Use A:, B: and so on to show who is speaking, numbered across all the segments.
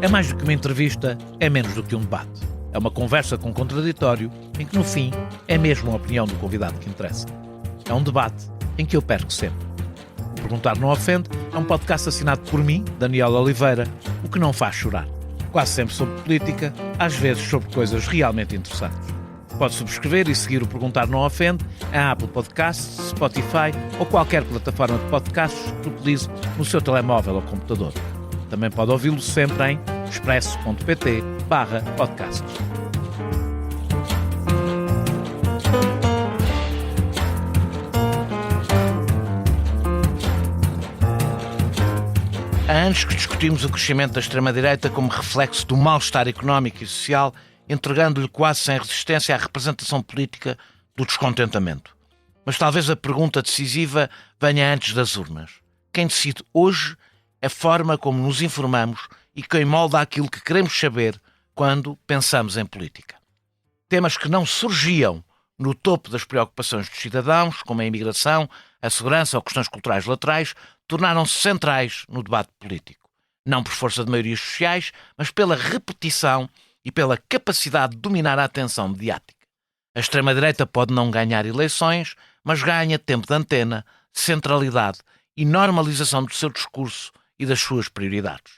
A: É mais do que uma entrevista, é menos do que um debate. É uma conversa com contraditório, em que no fim é mesmo a opinião do convidado que interessa. É um debate em que eu perco sempre. O Perguntar Não Ofende é um podcast assinado por mim, Daniel Oliveira, o que não faz chorar. Quase sempre sobre política, às vezes sobre coisas realmente interessantes. Pode subscrever e seguir o Perguntar Não Ofende em Apple Podcasts, Spotify ou qualquer plataforma de podcasts que utilize no seu telemóvel ou computador. Também pode ouvi-lo sempre em expresso.pt/podcasts. Há anos que discutimos o crescimento da extrema-direita como reflexo do mal-estar económico e social, entregando-lhe quase sem resistência à representação política do descontentamento. Mas talvez a pergunta decisiva venha antes das urnas. Quem decide hoje é a forma como nos informamos e quem molda aquilo que queremos saber quando pensamos em política. Temas que não surgiam no topo das preocupações dos cidadãos, como a imigração, a segurança ou questões culturais laterais, tornaram-se centrais no debate político. Não por força de maiorias sociais, mas pela repetição e pela capacidade de dominar a atenção mediática. A extrema-direita pode não ganhar eleições, mas ganha tempo de antena, centralidade e normalização do seu discurso e das suas prioridades.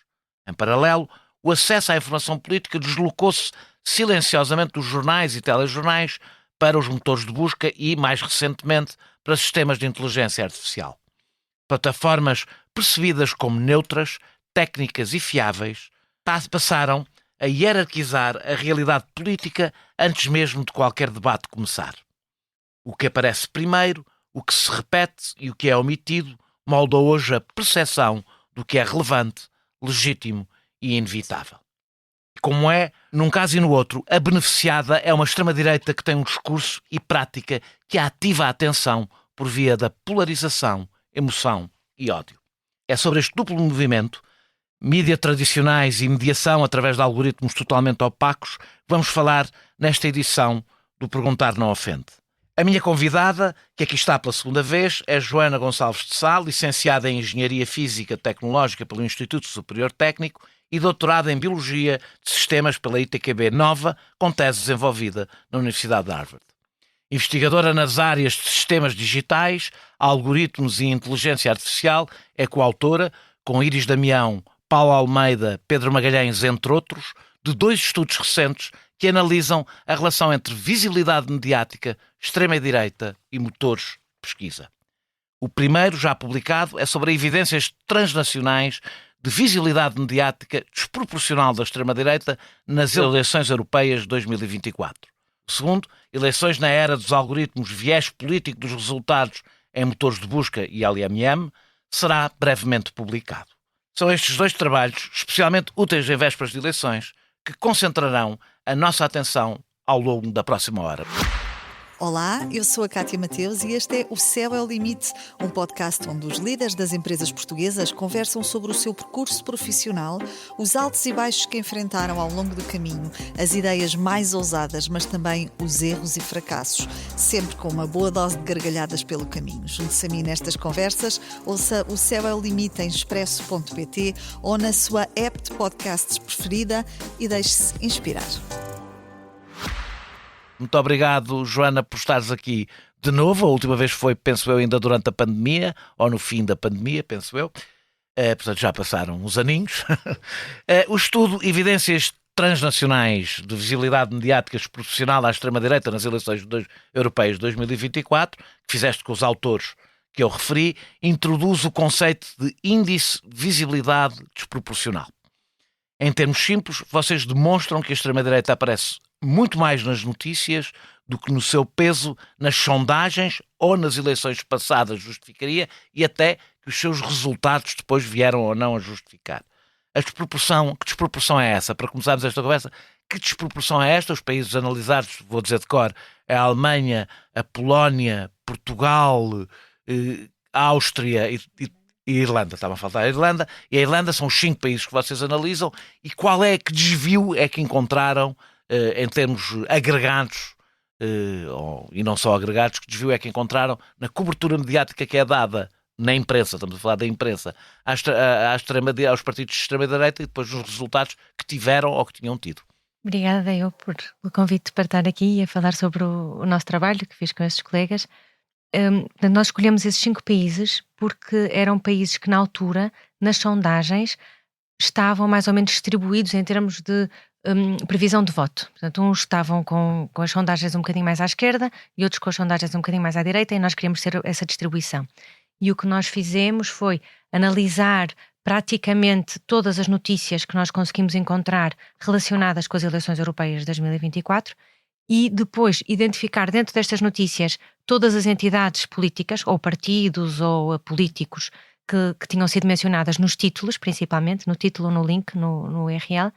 A: Em paralelo, o acesso à informação política deslocou-se silenciosamente dos jornais e telejornais para os motores de busca e, mais recentemente, para sistemas de inteligência artificial. Plataformas percebidas como neutras, técnicas e fiáveis passaram a hierarquizar a realidade política antes mesmo de qualquer debate começar. O que aparece primeiro, o que se repete e o que é omitido molda hoje a percepção do que é relevante, legítimo e inevitável. Como é, num caso e no outro, a beneficiada é uma extrema-direita que tem um discurso e prática que ativa a atenção por via da polarização, emoção e ódio. É sobre este duplo movimento, mídia tradicionais e mediação através de algoritmos totalmente opacos, que vamos falar nesta edição do Perguntar Não Ofende. A minha convidada, que aqui está pela segunda vez, é Joana Gonçalves de Sá, licenciada em Engenharia Física Tecnológica pelo Instituto Superior Técnico e doutorada em Biologia de Sistemas pela ITQB Nova, com tese desenvolvida na Universidade de Harvard. Investigadora nas áreas de sistemas digitais, algoritmos e inteligência artificial, é coautora, com Iris Damião, Paulo Almeida, Pedro Magalhães, entre outros, de 2 estudos recentes que analisam a relação entre visibilidade mediática, extrema-direita e motores de pesquisa. O primeiro, já publicado, é sobre evidências transnacionais de visibilidade mediática desproporcional da extrema-direita nas eleições europeias de 2024. O segundo, eleições na era dos algoritmos, viés político dos resultados em motores de busca e LLM, será brevemente publicado. São estes 2 trabalhos, especialmente úteis em vésperas de eleições, que concentrarão a nossa atenção ao longo da próxima hora.
B: Olá, eu sou a Cátia Mateus e este é O Céu é o Limite, um podcast onde os líderes das empresas portuguesas conversam sobre o seu percurso profissional, os altos e baixos que enfrentaram ao longo do caminho, as ideias mais ousadas, mas também os erros e fracassos, sempre com uma boa dose de gargalhadas pelo caminho. Junte-se a mim nestas conversas, ouça O Céu é o Limite em expresso.pt ou na sua app de podcasts preferida e deixe-se inspirar.
A: Muito obrigado, Joana, por estares aqui de novo. A última vez foi, penso eu, ainda durante a pandemia, ou no fim da pandemia, penso eu. Portanto, já passaram uns aninhos. O estudo Evidências Transnacionais de Visibilidade Mediática Desproporcional à Extrema-Direita nas eleições europeias de 2024, que fizeste com os autores que eu referi, introduz o conceito de índice de visibilidade desproporcional. Em termos simples, vocês demonstram que a extrema-direita aparece muito mais nas notícias do que no seu peso nas sondagens ou nas eleições passadas justificaria e até que os seus resultados depois vieram ou não a justificar. Que desproporção é essa? Para começarmos esta conversa, que desproporção é esta? Os países analisados, vou dizer de cor, a Alemanha, a Polónia, Portugal, a Áustria e Irlanda, estava a faltar a Irlanda, e a Irlanda são os 5 países que vocês analisam, e qual é que desvio é que encontraram em termos agregados, e não só agregados, que desvio é que encontraram na cobertura mediática que é dada na imprensa, estamos a falar da imprensa, aos partidos de extrema-direita e depois os resultados que tiveram ou que tinham tido.
C: Obrigada eu por o convite para estar aqui e a falar sobre o nosso trabalho que fiz com esses colegas. Nós escolhemos esses 5 países porque eram países que na altura, nas sondagens, estavam mais ou menos distribuídos em termos de previsão de voto. Portanto, uns estavam com as sondagens um bocadinho mais à esquerda e outros com as sondagens um bocadinho mais à direita, e nós queríamos ter essa distribuição. E o que nós fizemos foi analisar praticamente todas as notícias que nós conseguimos encontrar relacionadas com as eleições europeias de 2024 e depois identificar dentro destas notícias todas as entidades políticas, ou partidos, ou políticos que tinham sido mencionadas nos títulos, principalmente, no título, no link, no URL,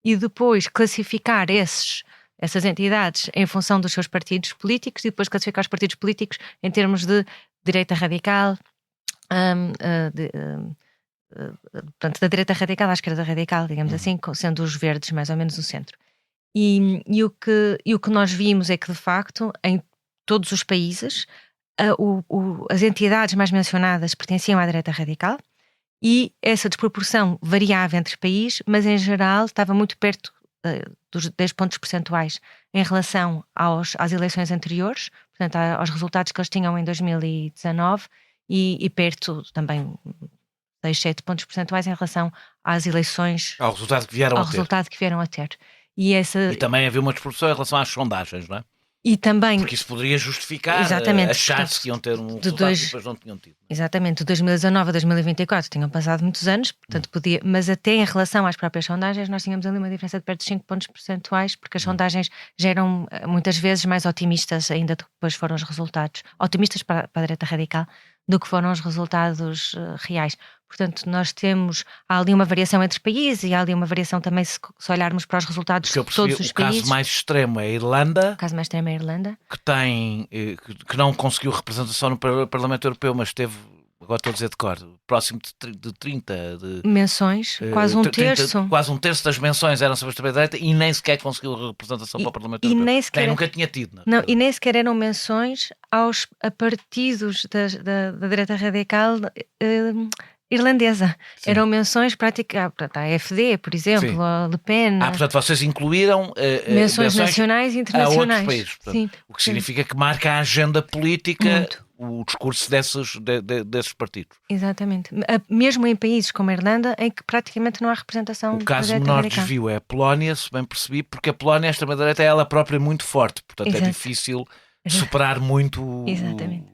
C: e depois classificar essas entidades em função dos seus partidos políticos e depois classificar os partidos políticos em termos de direita radical, portanto, da direita radical à esquerda radical, digamos assim, sendo os verdes mais ou menos o centro. E o que nós vimos é que, de facto, em todos os países, as entidades mais mencionadas pertenciam à direita radical e essa desproporção variava entre países, mas em geral estava muito perto dos 10 pontos percentuais em relação às eleições anteriores, portanto aos resultados que eles tinham em 2019 e perto também 6, 7 pontos percentuais em relação às eleições,
A: ao resultado que vieram a ter. E também havia uma desproporção em relação às sondagens, não é?
C: E também,
A: porque isso poderia justificar achar-se que iam ter um resultado que depois não tinham tido.
C: Exatamente, de 2019 a 2024 tinham passado muitos anos, portanto podia, mas até em relação às próprias sondagens nós tínhamos ali uma diferença de perto de 5 pontos percentuais, porque as sondagens já eram muitas vezes mais otimistas ainda do que depois foram os resultados, otimistas para a direita radical, do que foram os resultados reais. Portanto, há ali uma variação entre países e há ali uma variação também se olharmos para os resultados de todos os países.
A: O caso mais extremo é a Irlanda.
C: O caso mais extremo é a Irlanda.
A: Que não conseguiu representação no Parlamento Europeu, mas teve, agora estou a dizer de cor, próximo de 30
C: menções, quase um terço.
A: Quase um terço das menções eram sobre a extrema-direita e nem sequer conseguiu representação para o Parlamento Europeu. Nem nunca tinha tido.
C: E nem sequer eram menções a partidos da direita radical irlandesa. Sim. Eram menções práticas à AfD, por exemplo, sim, a Le Pen.
A: Portanto, vocês incluíram
C: menções nacionais e internacionais.
A: A outros países. Portanto, sim, o que significa que marca a agenda política, muito, o discurso desses partidos.
C: Exatamente. Mesmo em países como a Irlanda, em que praticamente não há representação.
A: O caso menor desvio é a Polónia, se bem percebi, porque a Polónia, a extrema-direita, é ela própria muito forte. Portanto, exato, é difícil superar muito.
C: Exatamente.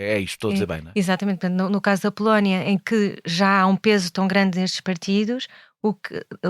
A: É isto, estou a dizer bem, não é?
C: Exatamente. No caso da Polónia, em que já há um peso tão grande destes partidos, o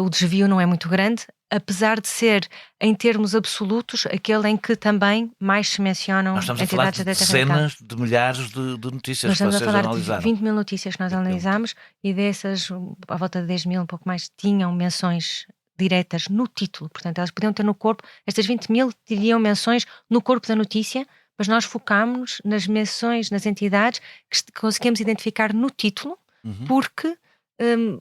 C: desvio não é muito grande, apesar de ser, em termos absolutos, aquele em que também mais se mencionam entidades da direita radical.
A: Nós estamos a falar de dezenas de milhares de notícias que vocês analisaram.
C: Nós estamos a falar de 20 mil notícias que nós analisámos e dessas, à volta de 10 mil, um pouco mais, tinham menções diretas no título. Portanto, elas podiam ter no corpo, estas 20 mil teriam menções no corpo da notícia, mas nós focámos nas menções, nas entidades que conseguimos identificar no título, porque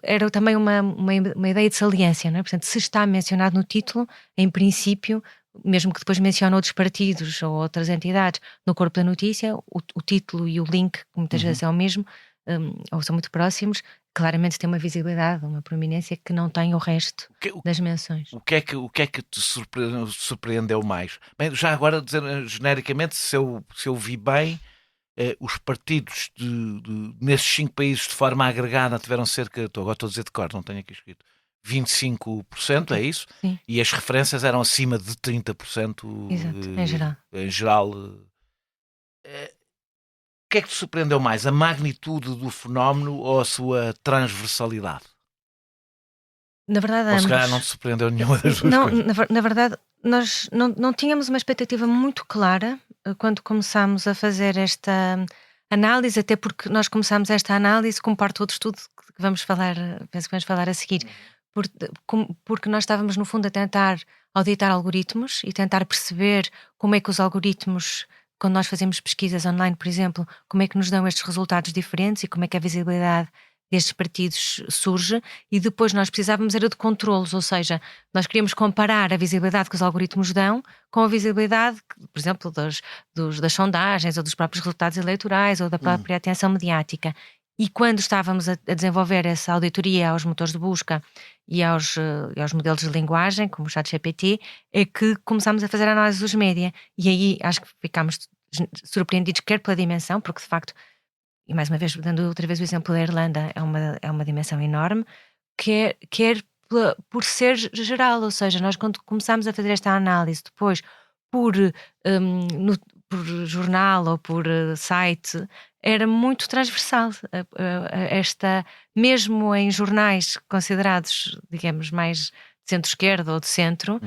C: era também uma ideia de saliência, não é? Portanto, se está mencionado no título, em princípio, mesmo que depois mencione outros partidos ou outras entidades no corpo da notícia, o título e o link, que muitas vezes é o mesmo, ou são muito próximos, claramente tem uma visibilidade, uma proeminência que não tem o resto das menções.
A: O que é que te surpreendeu mais? Bem, já agora, dizer genericamente, se eu vi bem, os partidos nesses 5 países de forma agregada tiveram cerca, agora estou a dizer de cor, não tenho aqui escrito, 25%, é isso?
C: Sim.
A: E as referências eram acima de 30%.
C: Exato, em geral.
A: Em geral. O que é que te surpreendeu mais? A magnitude do fenómeno ou a sua transversalidade?
C: Na verdade,
A: ou se calhar não te surpreendeu nenhuma das duas coisas?
C: Na verdade, nós não tínhamos uma expectativa muito clara quando começámos a fazer esta análise, até porque nós começámos esta análise como parte do outro estudo que vamos falar, penso que vamos falar a seguir, porque nós estávamos no fundo a tentar auditar algoritmos e tentar perceber como é que os algoritmos, quando nós fazemos pesquisas online, por exemplo, como é que nos dão estes resultados diferentes e como é que a visibilidade destes partidos surge, e depois nós precisávamos era de controlos, ou seja, nós queríamos comparar a visibilidade que os algoritmos dão com a visibilidade, por exemplo, das sondagens ou dos próprios resultados eleitorais ou da própria atenção mediática. E quando estávamos a desenvolver essa auditoria aos motores de busca e aos modelos de linguagem, como o ChatGPT, é que começámos a fazer a análise dos média. E aí acho que ficámos surpreendidos, quer pela dimensão, porque de facto, e mais uma vez, dando outra vez o exemplo da Irlanda, é uma dimensão enorme, quer por ser geral, ou seja, nós quando começámos a fazer esta análise depois por jornal ou por site, era muito transversal. Mesmo em jornais considerados, digamos, mais de centro-esquerda ou de centro,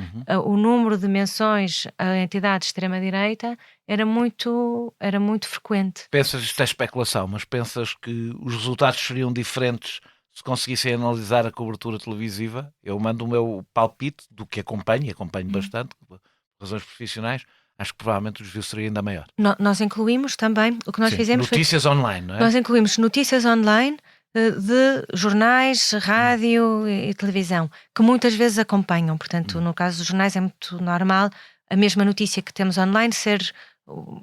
C: o número de menções a entidades de extrema-direita era muito frequente.
A: Pensas, isto é especulação, mas pensas que os resultados seriam diferentes se conseguissem analisar a cobertura televisiva? Eu mando o meu palpite do que acompanho bastante, por razões profissionais. Acho que provavelmente o desvio seria ainda maior.
C: Nós incluímos também, o que nós fizemos
A: notícias online, não é?
C: Nós incluímos notícias online de jornais, rádio e televisão, que muitas vezes acompanham. Portanto, no caso dos jornais é muito normal a mesma notícia que temos online ser,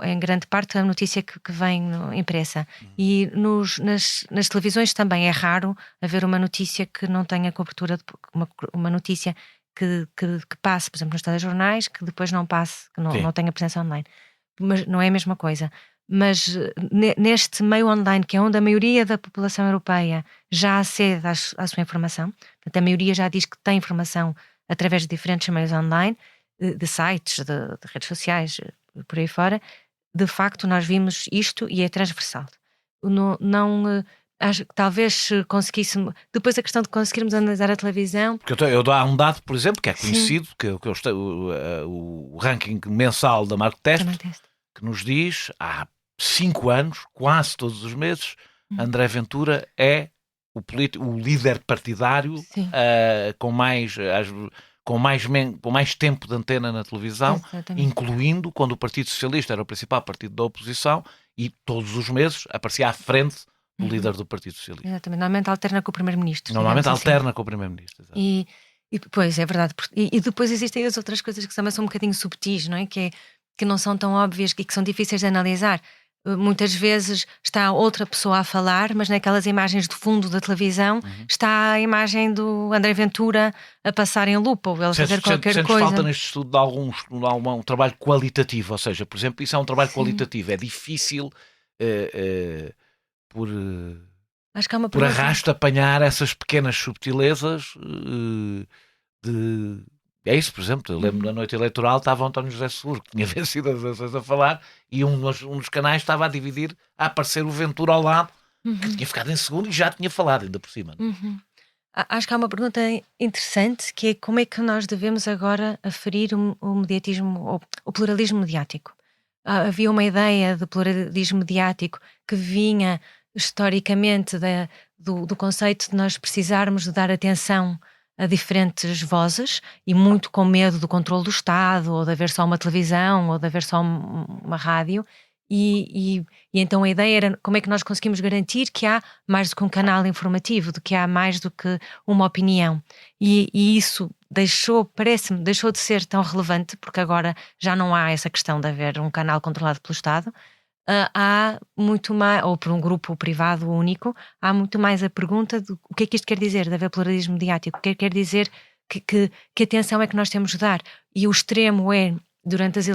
C: em grande parte, a notícia que vem impressa. E nas televisões também é raro haver uma notícia que não tenha cobertura, uma notícia que passe, por exemplo, nos telejornais, que depois não passe, que não tenha presença online. Mas não é a mesma coisa. Mas neste meio online, que é onde a maioria da população europeia já acede à sua informação, portanto, a maioria já diz que tem informação através de diferentes meios online, de sites, de redes sociais, por aí fora, de facto nós vimos isto e é transversal. Acho que talvez conseguíssemos. Depois a questão de conseguirmos analisar a televisão.
A: Porque eu dou um dado, por exemplo, que é conhecido, o ranking mensal da Marktest, que nos diz há 5 anos, quase todos os meses, André Ventura é o líder partidário com mais tempo de antena na televisão, incluindo quando o Partido Socialista era o principal partido da oposição e todos os meses aparecia à frente do líder do Partido Socialista.
C: Exatamente, normalmente alterna com o Primeiro-Ministro.
A: Normalmente alterna com o Primeiro-Ministro.
C: E depois, é verdade. E depois existem as outras coisas que também são um bocadinho subtis, não é? Que não são tão óbvias e que são difíceis de analisar. Muitas vezes está outra pessoa a falar, mas naquelas imagens de fundo da televisão está a imagem do André Ventura a passar em loop ou ele fazer qualquer coisa.
A: Falta neste estudo de algum trabalho qualitativo, ou seja, por exemplo, isso é um trabalho qualitativo, é difícil
C: Acho que há uma
A: por arrasto apanhar essas pequenas subtilezas É isso, por exemplo, eu lembro na noite eleitoral estava o António José Seguro, que tinha vencido as eleições a falar, e um dos canais estava a dividir, a aparecer o Ventura ao lado, que tinha ficado em segundo e já tinha falado, ainda por cima.
C: Acho que há uma pergunta interessante, que é como é que nós devemos agora aferir o mediatismo, o pluralismo mediático. Havia uma ideia de pluralismo mediático que vinha historicamente do conceito de nós precisarmos de dar atenção a diferentes vozes e muito com medo do controle do Estado, ou de haver só uma televisão, ou de haver só uma rádio. E então a ideia era como é que nós conseguimos garantir que há mais do que um canal informativo, de que há mais do que uma opinião. E isso parece-me, deixou de ser tão relevante, porque agora já não há essa questão de haver um canal controlado pelo Estado. Há muito mais, ou por um grupo privado único, há muito mais a pergunta de o que é que isto quer dizer, de haver pluralismo mediático, o que quer dizer, que atenção é que nós temos de dar. E o extremo é, durante as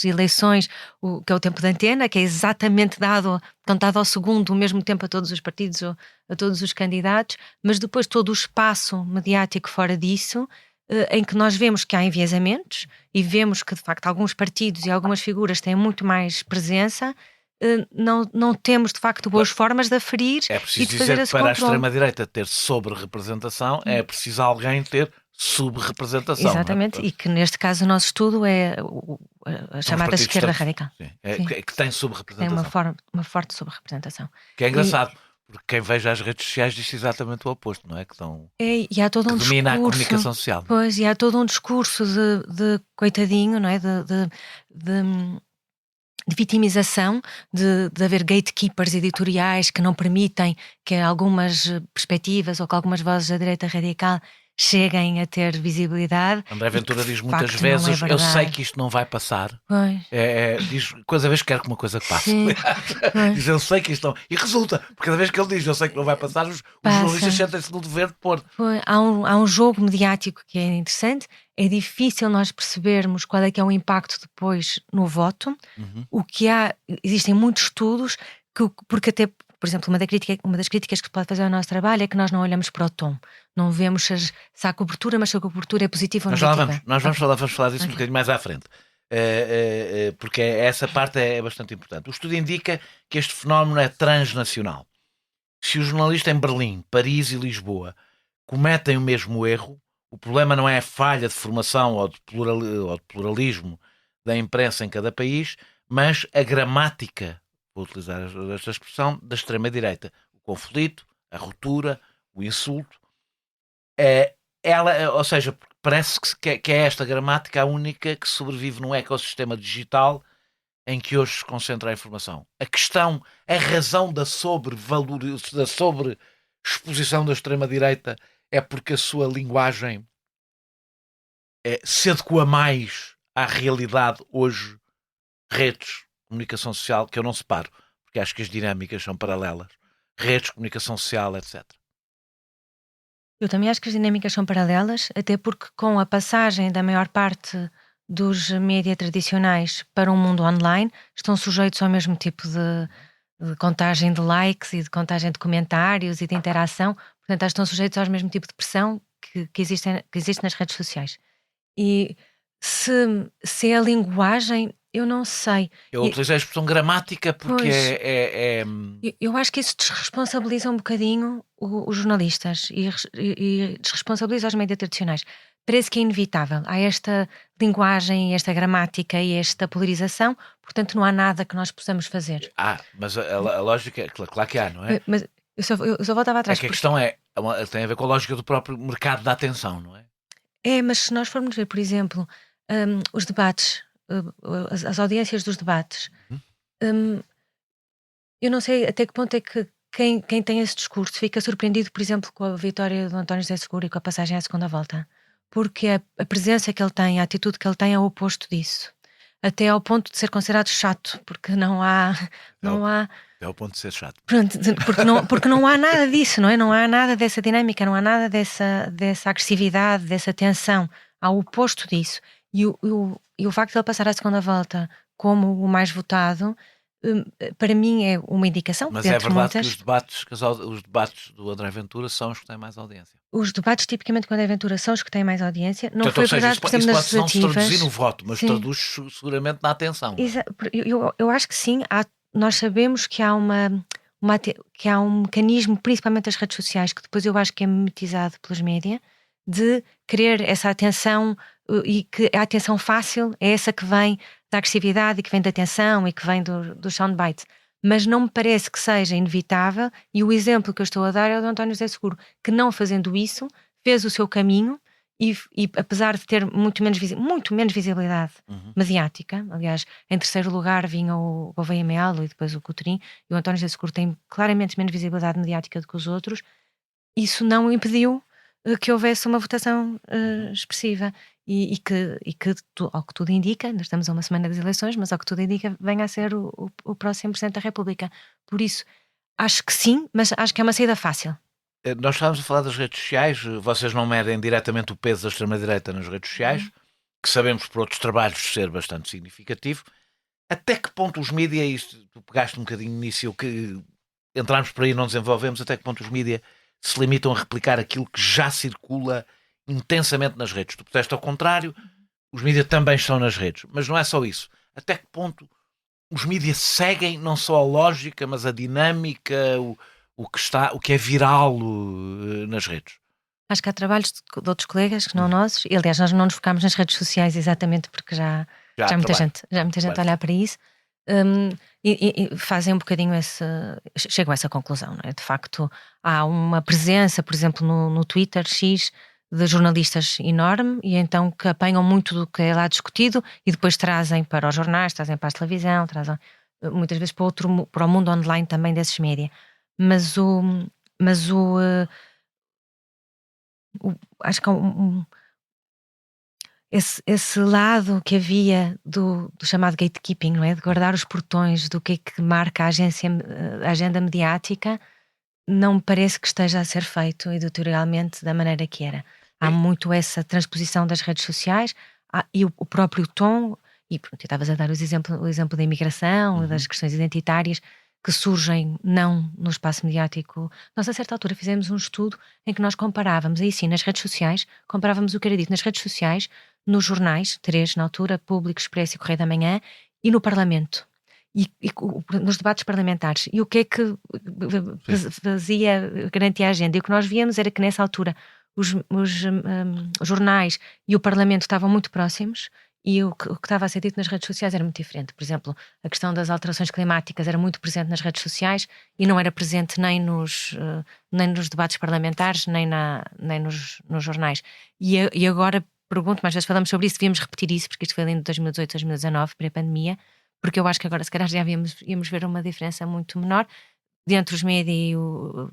C: eleições, que é o tempo de antena, que é exatamente dado ao segundo, o mesmo tempo a todos os partidos, ou a todos os candidatos, mas depois todo o espaço mediático fora disso, em que nós vemos que há enviesamentos e vemos que de facto alguns partidos e algumas figuras têm muito mais presença, não temos de facto boas formas de aferir e de fazer esse controle.
A: Para a extrema-direita ter sobre-representação é preciso alguém ter subrepresentação.
C: Exatamente, e que neste caso o nosso estudo é a chamada esquerda radical.
A: Sim. Que tem subrepresentação.
C: Tem uma forte subrepresentação.
A: Que é engraçado. Porque quem veja as redes sociais diz exatamente o oposto, não é? Que
C: há todo um
A: domina
C: discurso,
A: a comunicação social.
C: Pois, e há todo um discurso de coitadinho, não é? de vitimização, de haver gatekeepers editoriais que não permitem que algumas perspectivas ou que algumas vozes da direita radical cheguem a ter visibilidade.
A: André Ventura diz
C: de
A: muitas
C: facto
A: vezes,
C: não é
A: eu sei
C: verdade.
A: que isto não vai passar.
C: Pois.
A: Diz, cada vez que quer que uma coisa passe.
C: Sim, pois.
A: Diz, eu sei que isto não... E resulta, porque cada vez que ele diz, eu sei que não vai passar, os
C: Passa.
A: jornalistas sentem-se no dever de pôr.
C: Há um jogo mediático que é interessante. É difícil nós percebermos qual é que é o impacto depois no voto. O que existem muitos estudos porque até, por exemplo, uma das críticas que se pode fazer ao nosso trabalho é que nós não olhamos para o tom. Não vemos se há cobertura, mas se a cobertura é positiva ou negativa.
A: Nós vamos falar disso um bocadinho mais à frente. Porque essa parte é bastante importante. O estudo indica que este fenómeno é transnacional. Se o jornalista em Berlim, Paris e Lisboa cometem o mesmo erro, o problema não é a falha de formação ou de pluralismo da imprensa em cada país, mas a gramática, vou utilizar esta expressão, da extrema-direita. O conflito, a ruptura, o insulto. Ou seja, parece que é esta gramática a única que sobrevive num ecossistema digital em que hoje se concentra a informação. A razão da sobre-exposição da extrema-direita é porque a sua linguagem se adequa mais à realidade hoje, redes, comunicação social, que eu não separo, porque acho que as dinâmicas são paralelas. Redes, comunicação social, etc.
C: Eu também acho que as dinâmicas são paralelas, até porque com a passagem da maior parte dos média tradicionais para um mundo online, estão sujeitos ao mesmo tipo de contagem de likes e de contagem de comentários e de interação. Portanto, estão sujeitos ao mesmo tipo de pressão que existe nas redes sociais. E se é a linguagem, eu não sei.
A: Eu utilizei a expressão gramática porque
C: Eu acho que isso desresponsabiliza um bocadinho os jornalistas e desresponsabiliza os médias tradicionais. Parece que é inevitável. Há esta linguagem, esta gramática e esta polarização, portanto não há nada que nós possamos fazer.
A: Mas a lógica é claro que há, não é?
C: Mas eu só voltava atrás.
A: É que a questão tem a ver com a lógica do próprio mercado da atenção, não é?
C: Mas se nós formos ver, por exemplo, os debates, as audiências dos debates, eu não sei até que ponto é que quem tem esse discurso fica surpreendido, por exemplo, com a vitória do António José Seguro e com a passagem à segunda volta. Porque a presença que ele tem, a atitude que ele tem é o oposto disso. Até ao ponto de ser considerado chato, porque não há...
A: É o ponto de ser chato.
C: Pronto, porque não há nada disso, não é? Não há nada dessa dinâmica, não há nada dessa agressividade, dessa tensão. Há o oposto disso. E o facto de ele passar à segunda volta como o mais votado, para mim é uma indicação.
A: Mas é verdade que os debates do André Ventura são os que têm mais audiência.
C: Os debates, tipicamente, com André Ventura, são os que têm mais audiência. Não
A: Portanto,
C: foi
A: seja,
C: verdade, por exemplo, nas
A: legislativas. Isso pode não se traduzir no voto, mas
C: sim,
A: traduz seguramente na atenção.
C: Eu acho que sim. Nós sabemos que há que há um mecanismo, principalmente das redes sociais, que depois eu acho que é mimetizado pelos média, de querer essa atenção, e que a atenção fácil é essa que vem da agressividade e que vem da atenção e que vem do soundbite. Mas não me parece que seja inevitável, e o exemplo que eu estou a dar é o do António José Seguro, que não fazendo isso, fez o seu caminho e apesar de ter muito menos visibilidade mediática, aliás, em terceiro lugar vinha o Gouveia Melo e depois o Coutinho, e o António José Seguro tem claramente menos visibilidade mediática do que os outros, isso não impediu que houvesse uma votação expressiva e que ao que tudo indica, ainda estamos a uma semana das eleições, mas ao que tudo indica venha a ser o próximo Presidente da República. Por isso, acho que sim, mas acho que é uma saída fácil.
A: Nós estávamos a falar das redes sociais, vocês não medem diretamente o peso da extrema-direita nas redes sociais, que sabemos por outros trabalhos ser bastante significativo. Até que ponto os mídia, isto tu pegaste um bocadinho nisso, que entramos por aí e não desenvolvemos, até que ponto os mídia se limitam a replicar aquilo que já circula intensamente nas redes. Tu puseste ao contrário, os mídia também estão nas redes, mas não é só isso. Até que ponto os mídia seguem não só a lógica, mas a dinâmica, o que é viral nas redes?
C: Acho que há trabalhos de outros colegas que não nossos, e aliás nós não nos focámos nas redes sociais exatamente porque já há muita gente a olhar para isso, e fazem um bocadinho chegam a essa conclusão, não é? De facto há uma presença, por exemplo no Twitter X, de jornalistas enorme, e então que apanham muito do que é lá discutido e depois trazem para os jornais, trazem para a televisão, trazem muitas vezes para o mundo online também desses média. Mas acho que esse lado que havia do chamado gatekeeping, não é? De guardar os portões do que é que marca a agenda mediática, não me parece que esteja a ser feito editorialmente da maneira que era. Há muito essa transposição das redes sociais e o próprio tom, e pronto, eu estavas a dar o exemplo da imigração, das questões identitárias, que surgem não no espaço mediático. Nós, a certa altura, fizemos um estudo em que nós comparávamos, aí sim, nas redes sociais, comparávamos o que era dito nas redes sociais, nos jornais, 3 na altura, Público, Expresso e Correio da Manhã, e no Parlamento. E nos debates parlamentares. E o que é que garantia a agenda? E o que nós víamos era que, nessa altura, os jornais e o Parlamento estavam muito próximos, e o que estava a ser dito nas redes sociais era muito diferente. Por exemplo, a questão das alterações climáticas era muito presente nas redes sociais e não era presente nem nos debates parlamentares, nem nos jornais. E agora pergunto, mais vezes falamos sobre isso, devíamos repetir isso, porque isto foi ali em 2018, 2019, pré-pandemia, porque eu acho que agora se calhar já íamos ver uma diferença muito menor entre os médias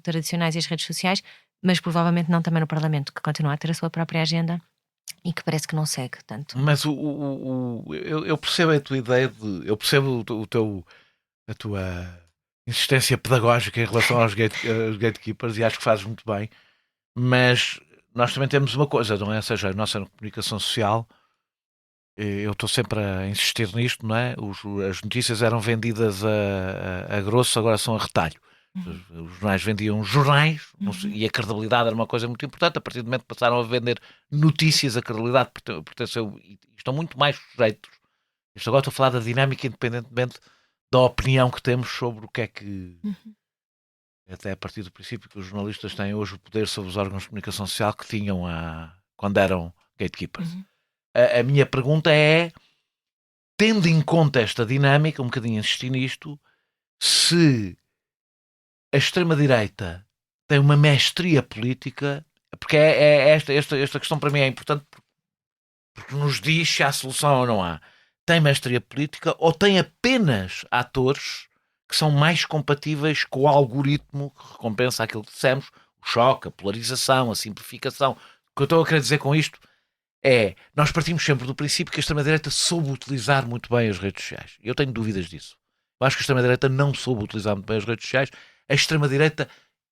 C: tradicionais e as redes sociais, mas provavelmente não também no Parlamento, que continua a ter a sua própria agenda e que parece que não segue tanto.
A: Mas eu percebo a tua ideia eu percebo a tua insistência pedagógica em relação aos gatekeepers, e acho que fazes muito bem, mas nós também temos uma coisa, não é? Ou seja, a nossa comunicação social, eu estou sempre a insistir nisto, não é? As notícias eram vendidas a grosso, agora são a retalho. Os jornais vendiam jornais, e a credibilidade era uma coisa muito importante. A partir do momento que passaram a vender notícias, a credibilidade pertenceu, e estão muito mais sujeitos. Isto agora estou a falar da dinâmica, independentemente da opinião que temos sobre o que é que... Até a partir do princípio que os jornalistas têm hoje o poder sobre os órgãos de comunicação social que tinham quando eram gatekeepers. A minha pergunta é, tendo em conta esta dinâmica, um bocadinho insistir nisto, se a extrema-direita tem uma mestria política, porque esta questão para mim é importante, porque nos diz se há solução ou não há. Tem mestria política ou tem apenas atores que são mais compatíveis com o algoritmo que recompensa aquilo que dissemos, o choque, a polarização, a simplificação. O que eu estou a querer dizer com isto é, nós partimos sempre do princípio que a extrema-direita soube utilizar muito bem as redes sociais. Eu tenho dúvidas disso. Eu acho que a extrema-direita não soube utilizar muito bem as redes sociais. A extrema-direita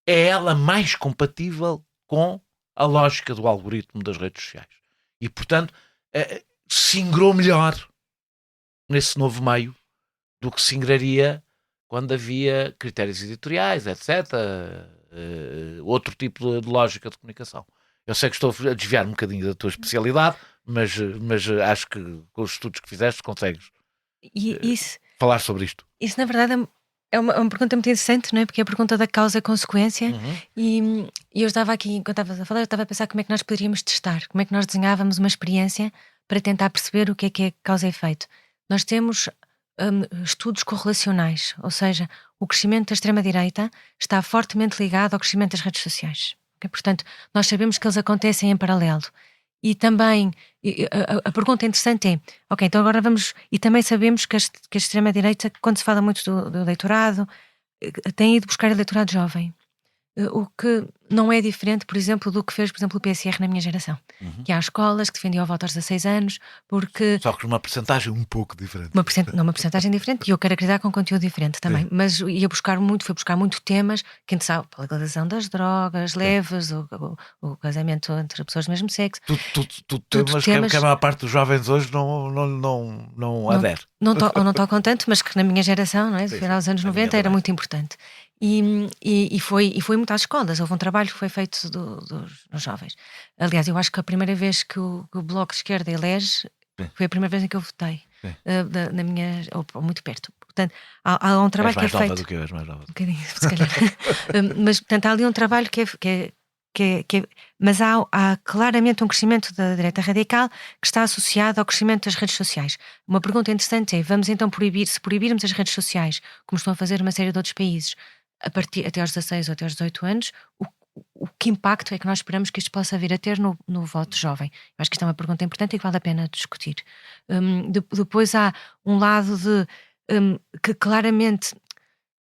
A: é ela mais compatível com a lógica do algoritmo das redes sociais. E, portanto, se ingrou melhor nesse novo meio do que se ingraria quando havia critérios editoriais, etc. Outro tipo de lógica de comunicação. Eu sei que estou a desviar um bocadinho da tua especialidade, mas acho que com os estudos que fizeste consegues falar sobre isto.
C: Isso, na verdade, é uma pergunta muito interessante, não é? Porque é a pergunta da causa e consequência. E eu estava aqui, enquanto estavas a falar, eu estava a pensar como é que nós poderíamos testar, como é que nós desenhávamos uma experiência para tentar perceber o que é causa e efeito. Nós temos estudos correlacionais, ou seja, o crescimento da extrema-direita está fortemente ligado ao crescimento das redes sociais. Okay? Portanto, nós sabemos que eles acontecem em paralelo. E também, a pergunta interessante é, ok, então agora vamos... E também sabemos que a extrema-direita, quando se fala muito do eleitorado, tem ido buscar eleitorado jovem. O que não é diferente, por exemplo, do que fez, por exemplo, o PSR na minha geração. Que há escolas que defendiam o voto aos 16 anos, porque...
A: Só que numa percentagem um pouco diferente.
C: Uma percentagem diferente, e eu quero acreditar com conteúdo diferente também. Sim. Mas foi buscar muito temas que interessavam a legalização das drogas leves, o casamento entre pessoas do mesmo sexo.
A: Tudo temas que a maior parte dos jovens hoje não adere.
C: Não tocam tanto, mas que na minha geração, não é? Sim, aos anos 90, era muito importante. E foi muito às escolas. Houve um trabalho que foi feito dos jovens. Aliás, eu acho que a primeira vez que o Bloco de Esquerda elege foi a primeira vez em que eu votei na minha, ou muito perto. Portanto, há um trabalho que é feito.
A: Do que eu, és mais nova.
C: Um bocadinho, se calhar. Mas, portanto, há ali um trabalho mas há claramente um crescimento da direita radical que está associado ao crescimento das redes sociais. Uma pergunta interessante é, vamos então se proibirmos as redes sociais, como estão a fazer uma série de outros países, até aos 16 ou até aos 18 anos, o que impacto é que nós esperamos que isto possa vir a ter no voto jovem? Eu acho que isto é uma pergunta importante e que vale a pena discutir. Depois há um lado que claramente,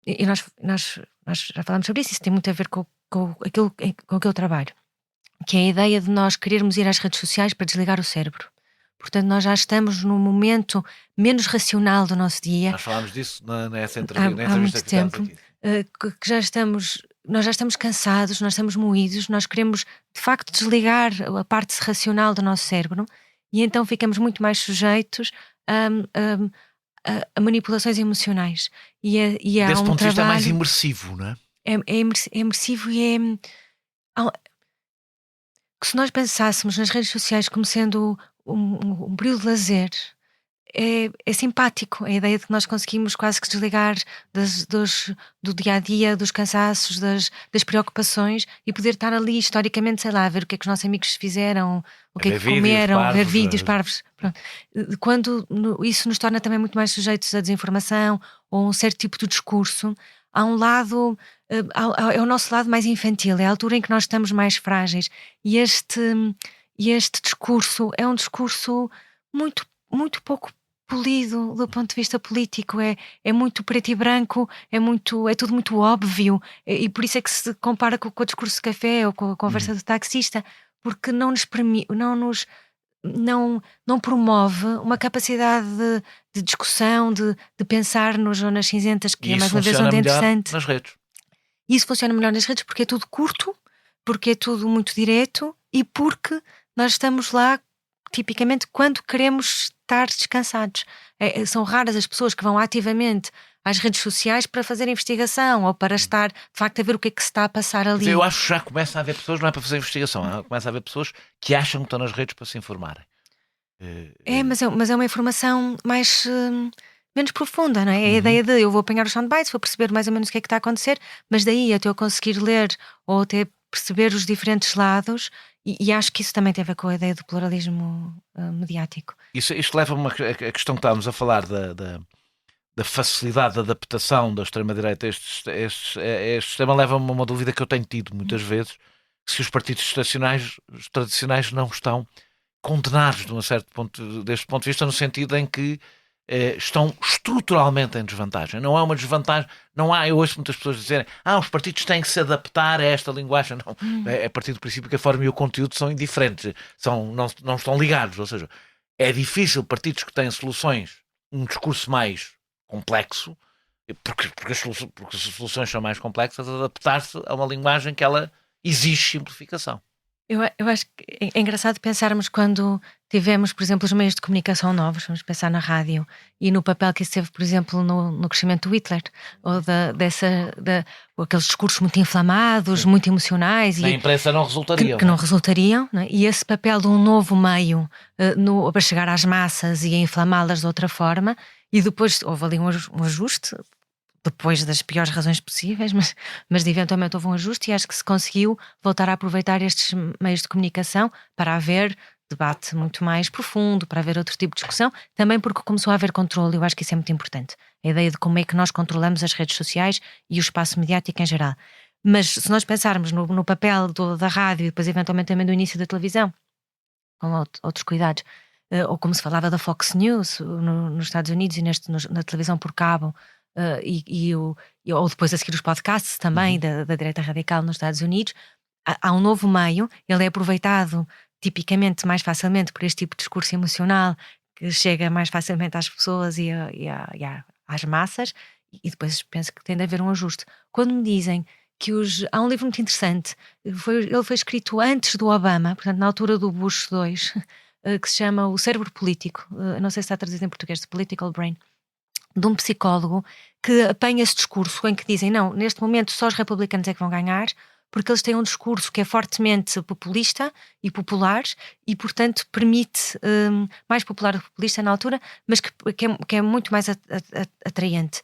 C: e nós já falámos sobre isso tem muito a ver com aquilo com que eu trabalho, que é a ideia de nós querermos ir às redes sociais para desligar o cérebro. Portanto, nós já estamos num momento menos racional do nosso dia.
A: Nós falámos disso nessa
C: Há
A: entrevista
C: muito
A: que
C: tempo,
A: tivemos aqui.
C: nós já estamos cansados, nós estamos moídos, nós queremos de facto desligar a parte racional do nosso cérebro e então ficamos muito mais sujeitos a manipulações emocionais. E há
A: Desse ponto de vista é mais
C: trabalho,
A: imersivo, não é?
C: é imersivo e que se nós pensássemos nas redes sociais como sendo um período de lazer, é simpático a ideia de que nós conseguimos quase que desligar do dia-a-dia, dos cansaços, das preocupações e poder estar ali historicamente, sei lá, a ver o que é que os nossos amigos fizeram, o que é que comeram, ver vídeos parvos. Pronto. Quando isso nos torna também muito mais sujeitos à desinformação ou a um certo tipo de discurso, há um lado, é o nosso lado mais infantil, é a altura em que nós estamos mais frágeis e este discurso é um discurso muito, muito pouco polido do ponto de vista político, é muito preto e branco, é tudo muito óbvio e por isso é que se compara com o discurso de café ou com a conversa do taxista, porque não nos permite, não promove uma capacidade de discussão, de pensar nas zonas cinzentas, que é mais uma vez onde é interessante.
A: Nas redes.
C: Isso funciona melhor nas redes porque é tudo curto, porque é tudo muito direto e porque nós estamos lá tipicamente quando queremos estar descansados. São raras as pessoas que vão ativamente às redes sociais para fazer investigação ou para estar, de facto, a ver o que é que se está a passar ali.
A: Eu acho que já começa a haver pessoas, não é para fazer investigação, começa a haver pessoas que acham que estão nas redes para se informarem.
C: Mas é uma informação menos profunda, não é? É a ideia de eu vou apanhar os soundbites, vou perceber mais ou menos o que é que está a acontecer, mas daí até eu conseguir ler ou até perceber os diferentes lados, e acho que isso também tem a ver com a ideia do pluralismo mediático.
A: Isto leva-me a questão que estávamos a falar da facilidade de adaptação da extrema-direita a este sistema, leva-me a uma dúvida que eu tenho tido muitas vezes, se os partidos tradicionais não estão condenados deste ponto de vista, no sentido em que estão estruturalmente em desvantagem. Não é uma desvantagem, eu ouço muitas pessoas dizerem os partidos têm que se adaptar a esta linguagem. Não, é a partir do princípio que a forma e o conteúdo são indiferentes, não estão ligados, ou seja, é difícil partidos que têm soluções, um discurso mais complexo, porque as soluções são mais complexas, adaptar-se a uma linguagem que ela exige simplificação.
C: Eu acho que é engraçado pensarmos quando tivemos, por exemplo, os meios de comunicação novos, vamos pensar na rádio, e no papel que isso teve, por exemplo, no crescimento do Hitler, ou ou aqueles discursos muito inflamados, muito emocionais.
A: Na imprensa não resultariam.
C: Que não resultariam, não é? E esse papel de um novo meio para chegar às massas e a inflamá-las de outra forma, e depois houve ali um ajuste, depois das piores razões possíveis, mas eventualmente houve um ajuste e acho que se conseguiu voltar a aproveitar estes meios de comunicação para haver debate muito mais profundo, para haver outro tipo de discussão, também porque começou a haver controle. Eu acho que isso é muito importante, a ideia de como é que nós controlamos as redes sociais e o espaço mediático em geral. Mas se nós pensarmos no papel da rádio e depois eventualmente também do início da televisão, com outros cuidados, ou como se falava da Fox News nos Estados Unidos e na televisão por cabo, ou depois a seguir os podcasts também da direita radical nos Estados Unidos, há um novo meio, ele é aproveitado tipicamente mais facilmente por este tipo de discurso emocional que chega mais facilmente às pessoas e às massas, e depois penso que tem de haver um ajuste. Quando me dizem que há um livro muito interessante, ele foi escrito antes do Obama, portanto na altura do Bush II, que se chama O Cérebro Político, não sei se está traduzido em português, The Political Brain, de um psicólogo que apanha esse discurso em que dizem, não, neste momento só os republicanos é que vão ganhar, porque eles têm um discurso que é fortemente populista e popular e, portanto, permite, mais popular do que populista na altura, mas que é muito mais atraente.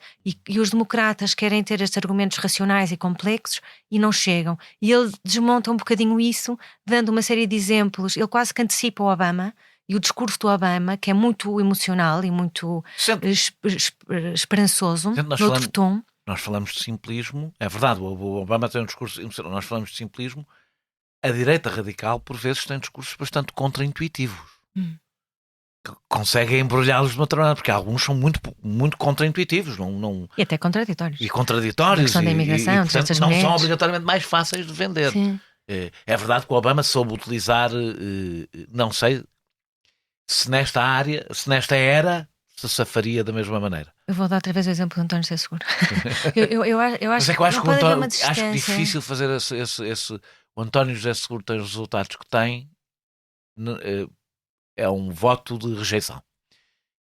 C: E os democratas querem ter estes argumentos racionais e complexos e não chegam. E ele desmonta um bocadinho isso, dando uma série de exemplos. Ele quase que antecipa o Obama. E o discurso do Obama, que é muito emocional e muito esperançoso, noutro tom.
A: Nós falamos de simplismo, é verdade, o Obama tem um discurso emocional, nós falamos de simplismo, a direita radical, por vezes, tem discursos bastante contraintuitivos. Conseguem embrulhá-los de uma maneira, porque alguns são muito, muito contraintuitivos.
C: E até contraditórios.
A: E contraditórios.
C: A questão da imigração,
A: portanto, não são obrigatoriamente mais fáceis de vender.
C: Sim.
A: É verdade que o Obama soube utilizar, não sei se nesta área, se nesta era, se safaria da mesma maneira.
C: Eu vou dar outra vez o exemplo do António José Seguro. eu acho
A: Mas é que eu acho
C: não
A: que
C: pode haver uma distância.
A: acho difícil fazer esse. O António José Seguro tem os resultados que tem, é um voto de rejeição.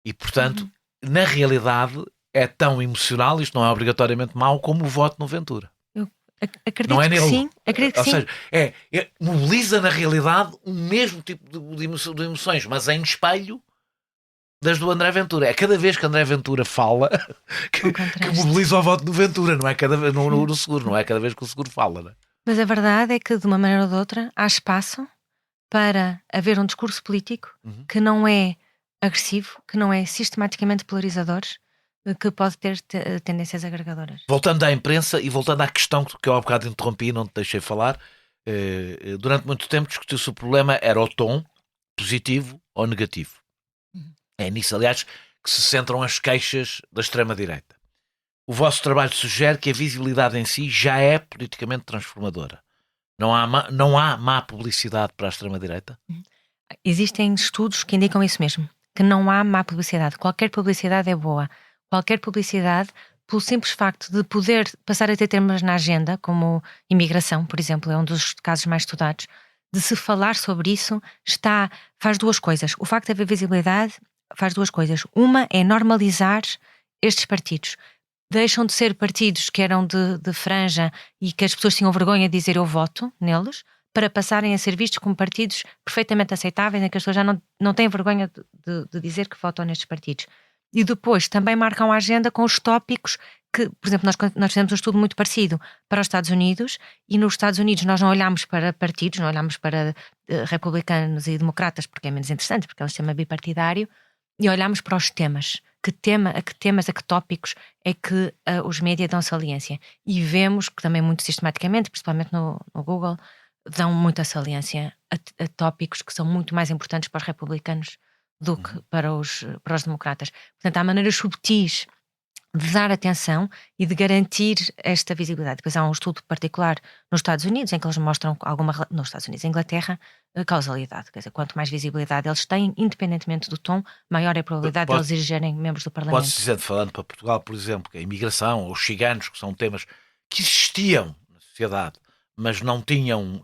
A: E, portanto, na realidade, é tão emocional, isto não é obrigatoriamente mau, como o voto no Ventura.
C: Acredito
A: não é
C: que
A: nele.
C: sim. Acredito que
A: Ou
C: sim.
A: seja, mobiliza na realidade o mesmo tipo de emoções, mas em espelho das do André Ventura. É cada vez que André Ventura fala que mobiliza o voto do Ventura, não é cada vez no Seguro, não é cada vez que o Seguro fala. Não é?
C: Mas a verdade é que, de uma maneira ou de outra, há espaço para haver um discurso político que não é agressivo, que não é sistematicamente polarizador, que pode ter tendências agregadoras.
A: Voltando à imprensa e voltando à questão que eu há bocado interrompi e não te deixei falar, durante muito tempo discutiu-se o problema era o tom positivo ou negativo. É nisso, aliás, que se centram as queixas da extrema-direita. O vosso trabalho sugere que a visibilidade em si já é politicamente transformadora. Não há má publicidade para a extrema-direita?
C: Existem estudos que indicam isso mesmo, que não há má publicidade. Qualquer publicidade é boa. Qualquer publicidade, pelo simples facto de poder passar a ter temas na agenda, como imigração, por exemplo, é um dos casos mais estudados, de se falar sobre isso, faz duas coisas. O facto de haver visibilidade faz duas coisas. Uma é normalizar estes partidos. Deixam de ser partidos que eram de franja e que as pessoas tinham vergonha de dizer eu voto neles, para passarem a ser vistos como partidos perfeitamente aceitáveis, em que as pessoas já não têm vergonha de dizer que votam nestes partidos. E depois também marcam a agenda com os tópicos que, por exemplo, nós fizemos um estudo muito parecido para os Estados Unidos, e nos Estados Unidos nós não olhamos para partidos, não olhamos para republicanos e democratas, porque é menos interessante, porque é um sistema bipartidário, e olhamos para os temas. A que tópicos é que os média dão saliência. E vemos que também muito sistematicamente, principalmente no Google, dão muita saliência a tópicos que são muito mais importantes para os republicanos do que para os democratas. Portanto, há maneiras subtis de dar atenção e de garantir esta visibilidade. Depois há um estudo particular nos Estados Unidos, em que eles mostram nos Estados Unidos e Inglaterra, a causalidade. Quer dizer, quanto mais visibilidade eles têm, independentemente do tom, maior é a probabilidade de eles elegerem membros do Parlamento.
A: Pode-se dizer, falando para Portugal, por exemplo, que a imigração, ou os ciganos, que são temas que existiam na sociedade, mas não tinham...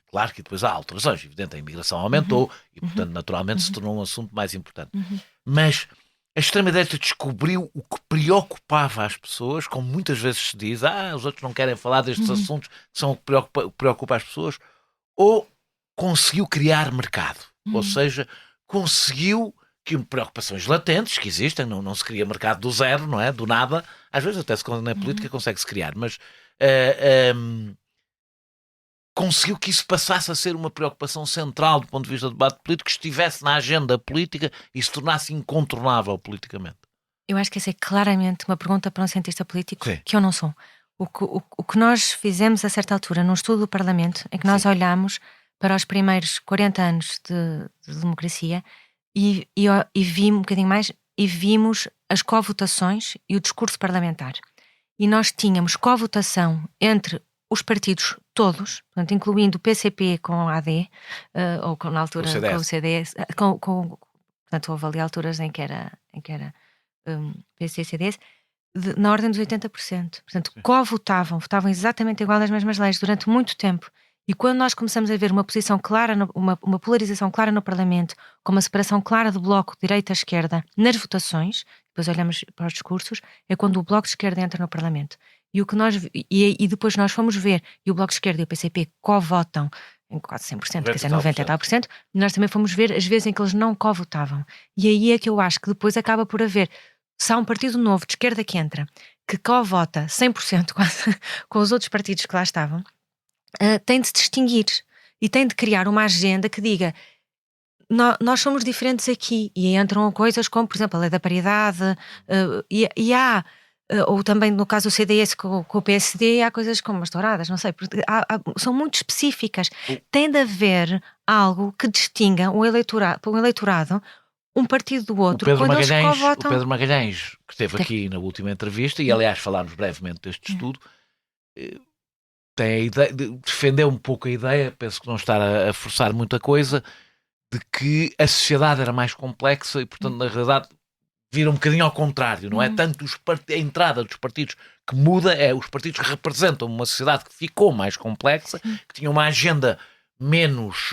A: claro que depois há alterações, evidente, a imigração aumentou e, portanto, naturalmente se tornou um assunto mais importante. Mas a extrema-direita descobriu o que preocupava as pessoas, como muitas vezes se diz, os outros não querem falar destes assuntos, que são o que preocupa as pessoas, ou conseguiu criar mercado. Ou seja, conseguiu que preocupações latentes que existem, não se cria mercado do zero, não é? Do nada, às vezes até na política consegue-se criar, mas conseguiu que isso passasse a ser uma preocupação central do ponto de vista do debate político, que estivesse na agenda política e se tornasse incontornável politicamente.
C: Eu acho que essa é claramente uma pergunta para um cientista político,
A: Sim.
C: que eu não sou. O que nós fizemos a certa altura num estudo do Parlamento, é que nós olhámos para os primeiros 40 anos de democracia e vimos um bocadinho mais, e vimos as covotações e o discurso parlamentar. E nós tínhamos covotação entre os partidos todos, portanto, incluindo o PCP com a AD, ou na altura com o CDS, portanto, houve ali alturas em que era PC e CDS, na ordem dos 80%. Portanto, votavam exatamente igual às mesmas leis durante muito tempo. E quando nós começamos a ver uma posição clara, uma polarização clara no Parlamento, com uma separação clara do bloco direita-esquerda nas votações, depois olhamos para os discursos, é quando o bloco de esquerda entra no Parlamento. E depois nós fomos ver, e o bloco de esquerda e o PCP co-votam em quase 100%, quer dizer, 90 e tal por cento, nós também fomos ver as vezes em que eles não co-votavam. E aí é que eu acho que depois acaba por haver, se há um partido novo de esquerda que entra, que co-vota 100% quase com os outros partidos que lá estavam, tem de se distinguir e tem de criar uma agenda que diga nós somos diferentes aqui, e entram coisas como, por exemplo, a lei da paridade, e há ou também no caso do CDS com o PSD, há coisas como as touradas, não sei, porque são muito específicas. Tem de haver algo que distinga o eleitorado um partido do outro.
A: O
C: Votam...
A: Pedro Magalhães, que esteve aqui na última entrevista, e aliás falámos brevemente deste estudo, tem a ideia, defendeu um pouco a ideia, penso que não está a forçar muita coisa, de que a sociedade era mais complexa e, portanto, na realidade, vira um bocadinho ao contrário, não é? Tanto a entrada dos partidos que muda, os partidos que representam uma sociedade que ficou mais complexa, que tinha uma agenda menos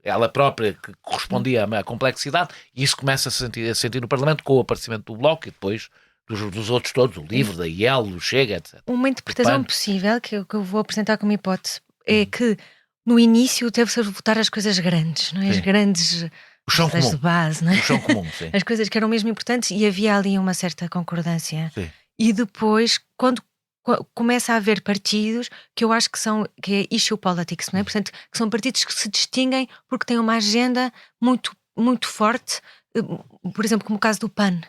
A: ela própria, que correspondia à complexidade, e isso começa a sentir no Parlamento com o aparecimento do Bloco e depois dos outros todos, o LIVRE, da IEL, do Chega, etc.
C: Uma interpretação possível, que eu vou apresentar como hipótese, é que no início deve-se votar as coisas grandes, não é? As grandes...
A: O chão comum.
C: De base, não é?
A: O chão comum, sim.
C: As coisas que eram mesmo importantes, e havia ali uma certa concordância.
A: Sim.
C: E depois, quando começa a haver partidos que eu acho que é issue politics, não é? Portanto, que são partidos que se distinguem porque têm uma agenda muito, muito forte, por exemplo, como o caso do PAN,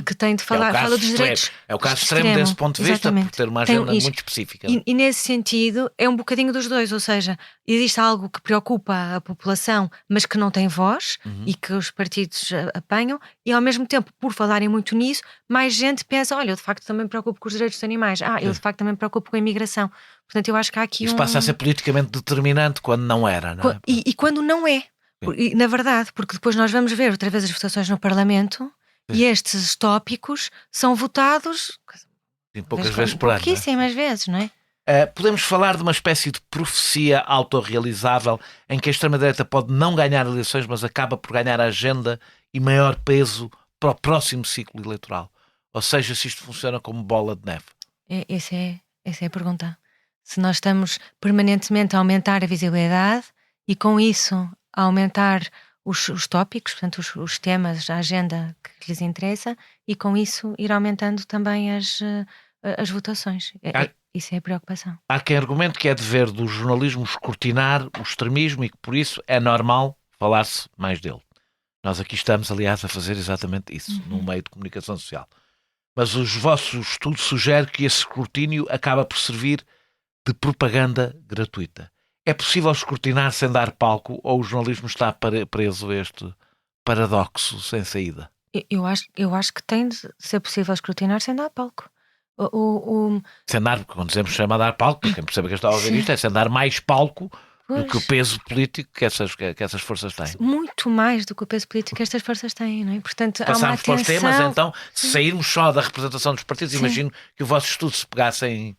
C: que tem de falar, fala dos direitos.
A: É o caso extremo desse ponto de vista, por ter uma agenda muito específica.
C: E nesse sentido é um bocadinho dos dois, ou seja, existe algo que preocupa a população, mas que não tem voz e que os partidos apanham, e ao mesmo tempo, por falarem muito nisso, mais gente pensa, olha, eu de facto também me preocupo com os direitos dos animais, eu de facto também me preocupo com a imigração. Portanto, eu acho que há aqui
A: Isso passa a ser politicamente determinante quando não era, não é?
C: E quando não é. E, na verdade, porque depois nós vamos ver outra vez as votações no Parlamento. E estes tópicos são votados
A: poucas vezes por ano.
C: Pouquíssimas vezes, não é?
A: Podemos falar de uma espécie de profecia autorrealizável em que a extrema-direita pode não ganhar eleições, mas acaba por ganhar agenda e maior peso para o próximo ciclo eleitoral. Ou seja, se isto funciona como bola de neve.
C: Essa é a pergunta. Se nós estamos permanentemente a aumentar a visibilidade e com isso a aumentar os tópicos, portanto os temas, a agenda que lhes interessa, e com isso ir aumentando também as votações. Isso é a preocupação.
A: Há quem argumente que é dever do jornalismo escrutinar o extremismo e que por isso é normal falar-se mais dele. Nós aqui estamos, aliás, a fazer exatamente isso, num meio de comunicação social. Mas os vossos estudos sugerem que esse escrutínio acaba por servir de propaganda gratuita. É possível escrutinar sem dar palco, ou o jornalismo está preso a este paradoxo sem saída?
C: Eu acho que tem de ser possível escrutinar sem dar palco.
A: Sem dar, quando dizemos chama a dar palco, quem percebe que está a ouvir isto, é sem dar mais palco do que o peso político que essas forças têm.
C: Muito mais do que o peso político que estas forças têm, não é? Portanto,
A: passamos
C: há uma atenção...
A: para os temas, então, se sairmos só da representação dos partidos, imagino que o vosso estudo se pegassem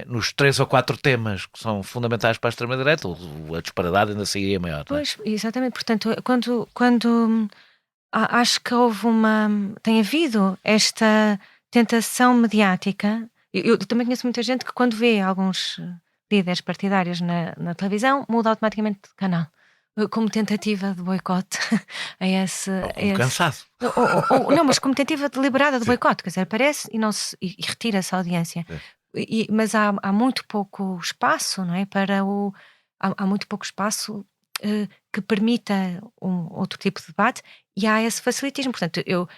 A: nos 3 ou 4 temas que são fundamentais para a extrema-direita, a disparidade ainda sairia maior.
C: Pois, exatamente. Portanto, quando acho que tem havido esta tentação mediática, eu também conheço muita gente que quando vê alguns líderes partidários na televisão, muda automaticamente de canal, como tentativa de boicote a esse...
A: cansado.
C: Não, mas como tentativa deliberada de boicote, quer dizer, aparece e retira-se a audiência. Mas há muito pouco espaço, não é? Há muito pouco espaço que permita outro tipo de debate, e há esse facilitismo. Portanto, eu